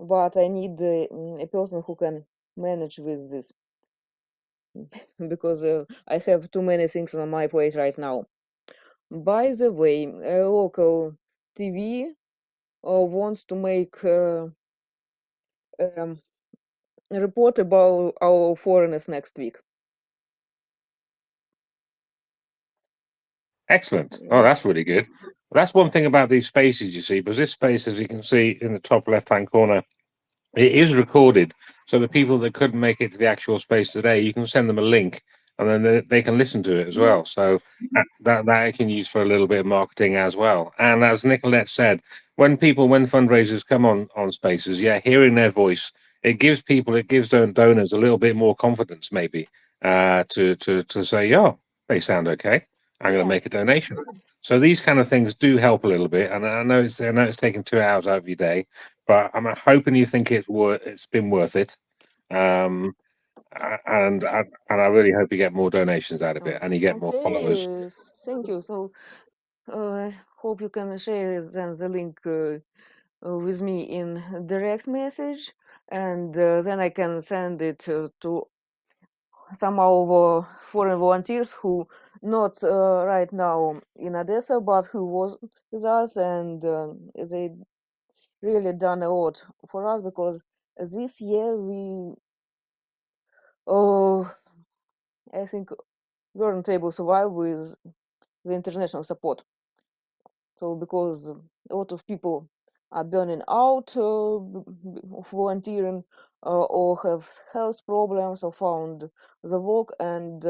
but I need a person who can manage with this because I have too many things on my plate right now. By the way, a local TV wants to make a report about our foreigners next week. Excellent. Oh, that's really good. That's one thing about these spaces, you see, because this space, as you can see in the top left-hand corner, it is recorded. So the people that couldn't make it to the actual space today, you can send them a link and then they can listen to it as well. So that I can use for a little bit of marketing as well. And as Nicolette said, when fundraisers come on spaces, yeah, hearing their voice it gives donors a little bit more confidence, maybe, to say, "Yeah, they sound okay. I'm going to make a donation." So these kind of things do help a little bit, and I know it's taking 2 hours out of your day, but I'm hoping you think it's been worth it. And I really hope you get more donations out of it, and you get more followers. Okay, thank you. So I hope you can share then the link with me in direct message, and then I can send it to some of our foreign volunteers who not right now in Odessa, but who was with us, and they really done a lot for us, because this year we, I think, weren't able to survive with the international support. So because a lot of people are burning out of volunteering, or have health problems, or found the work, and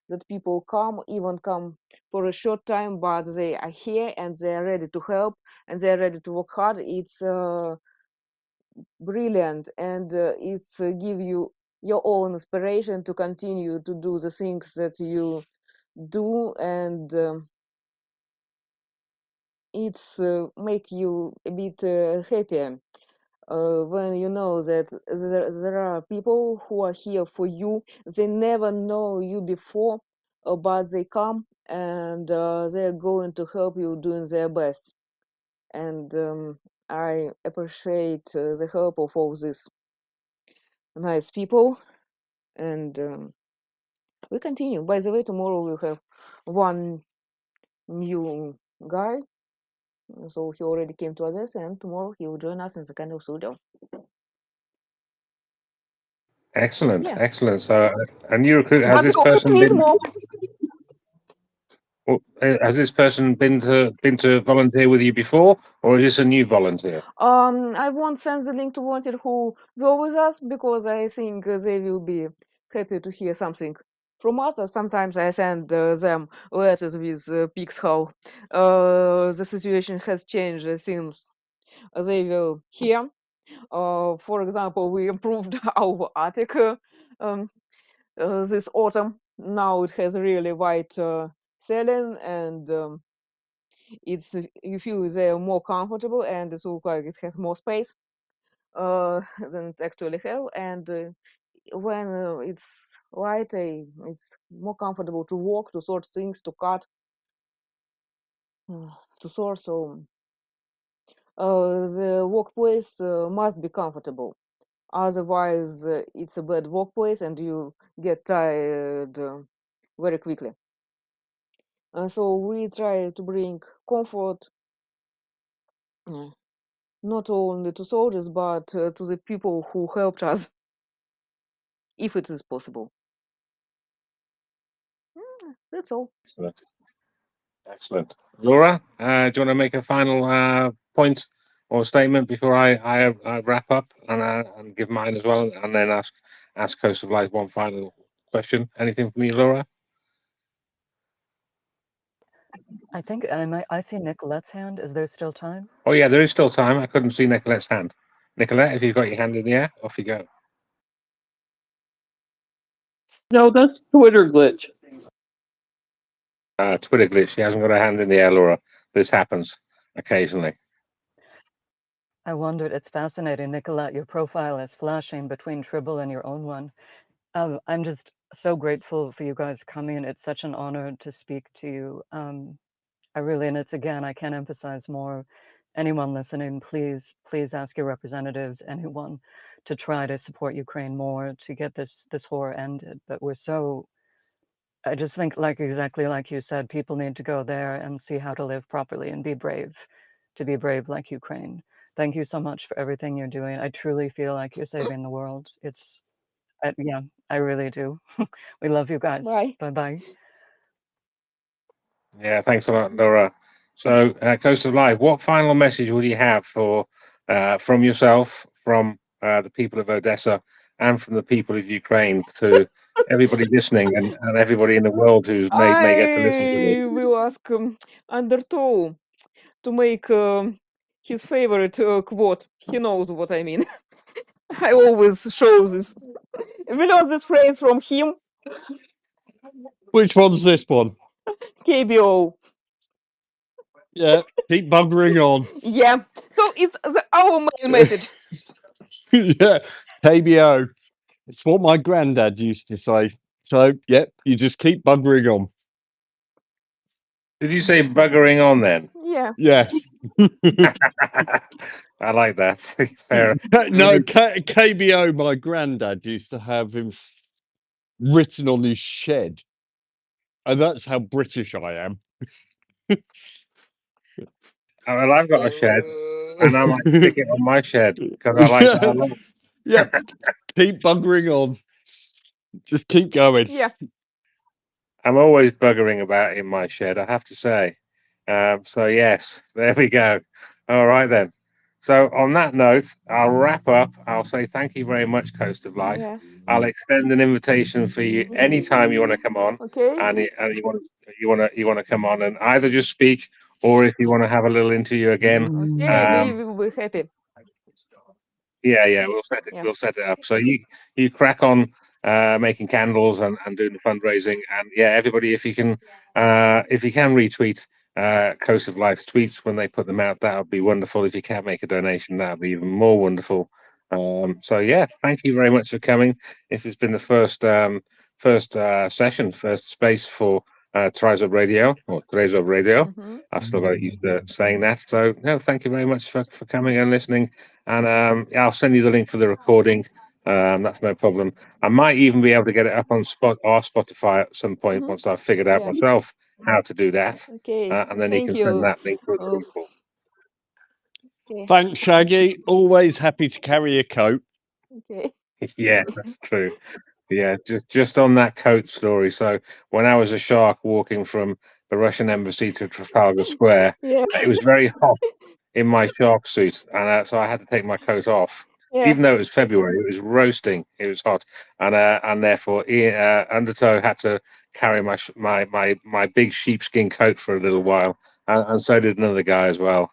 that people even come for a short time, but they are here and they are ready to help and they are ready to work hard. It's brilliant, and it's give you your own inspiration to continue to do the things that you do, and it's make you a bit happier when you know that there are people who are here for you. They never know you before, but they come and they're going to help you doing their best. And I appreciate the help of all these nice people. And we continue. By the way, tomorrow we'll have one new guy. So he already came to us, and tomorrow he will join us in the kind of studio. Excellent, Yeah. excellent. So a new recruit. But we always need more. Has this person been to volunteer with you before, or is this a new volunteer? I won't send the link to volunteer who go with us, because I think they will be happy to hear something from us. Sometimes I send them letters with pics how the situation has changed since they were here. For example, we improved our attic this autumn. Now it has really wide ceiling, and you feel they're more comfortable, and it looks like it has more space than it actually have. And when it's light, it's more comfortable to walk, to sort things, to cut, to sort. So the workplace must be comfortable. Otherwise, it's a bad workplace, and you get tired very quickly. So we try to bring comfort not only to soldiers, but to the people who helped us, if it is possible. That's all. Excellent, excellent. Laura, do you want to make a final point or statement before I wrap up and give mine as well, and then ask Coast of Life one final question? Anything from you, Laura? I think I see Nicolette's hand. Is there still time? Oh yeah, there is still time. I couldn't see Nicolette's hand. Nicolette, if you've got your hand in the air, off you go. No, that's Twitter glitch. Twitter glitch. She hasn't got her hand in the air, Laura. This happens occasionally. I wondered. It's fascinating, Nicolette. Your profile is flashing between Tribble and your own one. I'm just so grateful for you guys coming. It's such an honor to speak to you. I really, and it's again, I can't emphasize more. Anyone listening, please ask your representatives, anyone, to try to support Ukraine more to get this horror ended. But I just think, exactly like you said, people need to go there and see how to live properly and be brave, to be brave like Ukraine. Thank you so much for everything you're doing. I truly feel like you're saving the world. Yeah, I really do. We love you guys. Bye. Bye-bye. Yeah, thanks a lot, Laura. So, Coast of Life, what final message would you have from yourself, from the people of Odessa, and from the people of Ukraine to everybody listening and everybody in the world who may get to listen to this? I will ask Undertow to make his favorite quote. He knows what I mean. I always show this. We learned this phrase from him, Which one's this one? KBO. Yeah, keep buggering on. Yeah. So it's our main message. Yeah, KBO. It's what my granddad used to say. So, yeah, you just keep buggering on. Did you say buggering on then? Yeah. Yes. I like that. Fair. No, KBO, my granddad used to have him written on his shed. And that's how British I am. Well, I've got a shed, and I might stick it on my shed because I like that a lot. Yeah, keep buggering on. Just keep going. Yeah. I'm always buggering about in my shed, I have to say. So yes, there we go. All right then. So on that note, I'll wrap up. I'll say thank you very much, Coast of Life. Yeah. I'll extend an invitation for you anytime you want to come on, Okay. and you want to come on and either just speak or if you want to have a little interview again. Okay. We will be happy. Yeah, we'll set it. Yeah. We'll set it up. So you crack on making candles and doing the fundraising, and yeah, everybody, if you can retweet Coast of Life's tweets when they put them out, that would be wonderful. If you can't make a donation, that would be even more wonderful. So yeah, thank you very much for coming. This has been the first session, first space for Tryzub Radio or Tryzub Radio. Mm-hmm. I've still got used to saying that. So no, thank you very much for coming and listening. And yeah, I'll send you the link for the recording. That's no problem. I might even be able to get it up on Spotify at some point once I've figured out myself how to do that. Okay. And then Thank you can send you. that link to other people. Okay. Thanks, Shaggy. Always happy to carry a coat. Okay. Yeah, that's true. Yeah, just on that coat story. So when I was a shark walking from the Russian embassy to Trafalgar Square, Yeah. it was very hot in my shark suit, and so I had to take my coat off. Yeah. Even though it was February, it was roasting. It was hot, and therefore Undertow had to carry my big sheepskin coat for a little while, and so did another guy as well.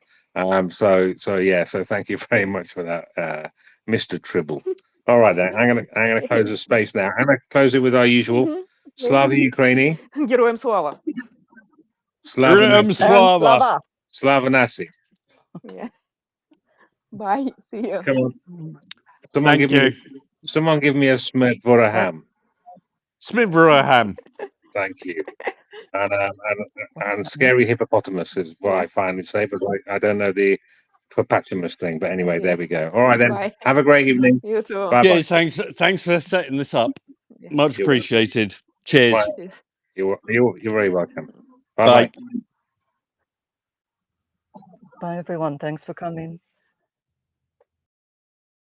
So yeah, so thank you very much for that, Mr. Tribble. All right then, I'm gonna close the space now. I'm gonna close it with our usual Slava Ukraini, Героям слава. Slava Slava. Slava. Slava Nasi. Yeah. Bye. See you. Come on, Thank you. someone give me a Smith Voraham. Smith-Roham. Thank you. And scary hippopotamus is what I finally say, but I don't know the hippopotamus thing. But anyway, there we go. All right then. Bye. Have a great evening. You too. Bye bye. Cheers. Thanks for setting this up. Yeah. Much You're welcome. appreciated. Cheers. Bye. Cheers. You're very welcome. Bye Bye. bye. Bye, everyone. Thanks for coming.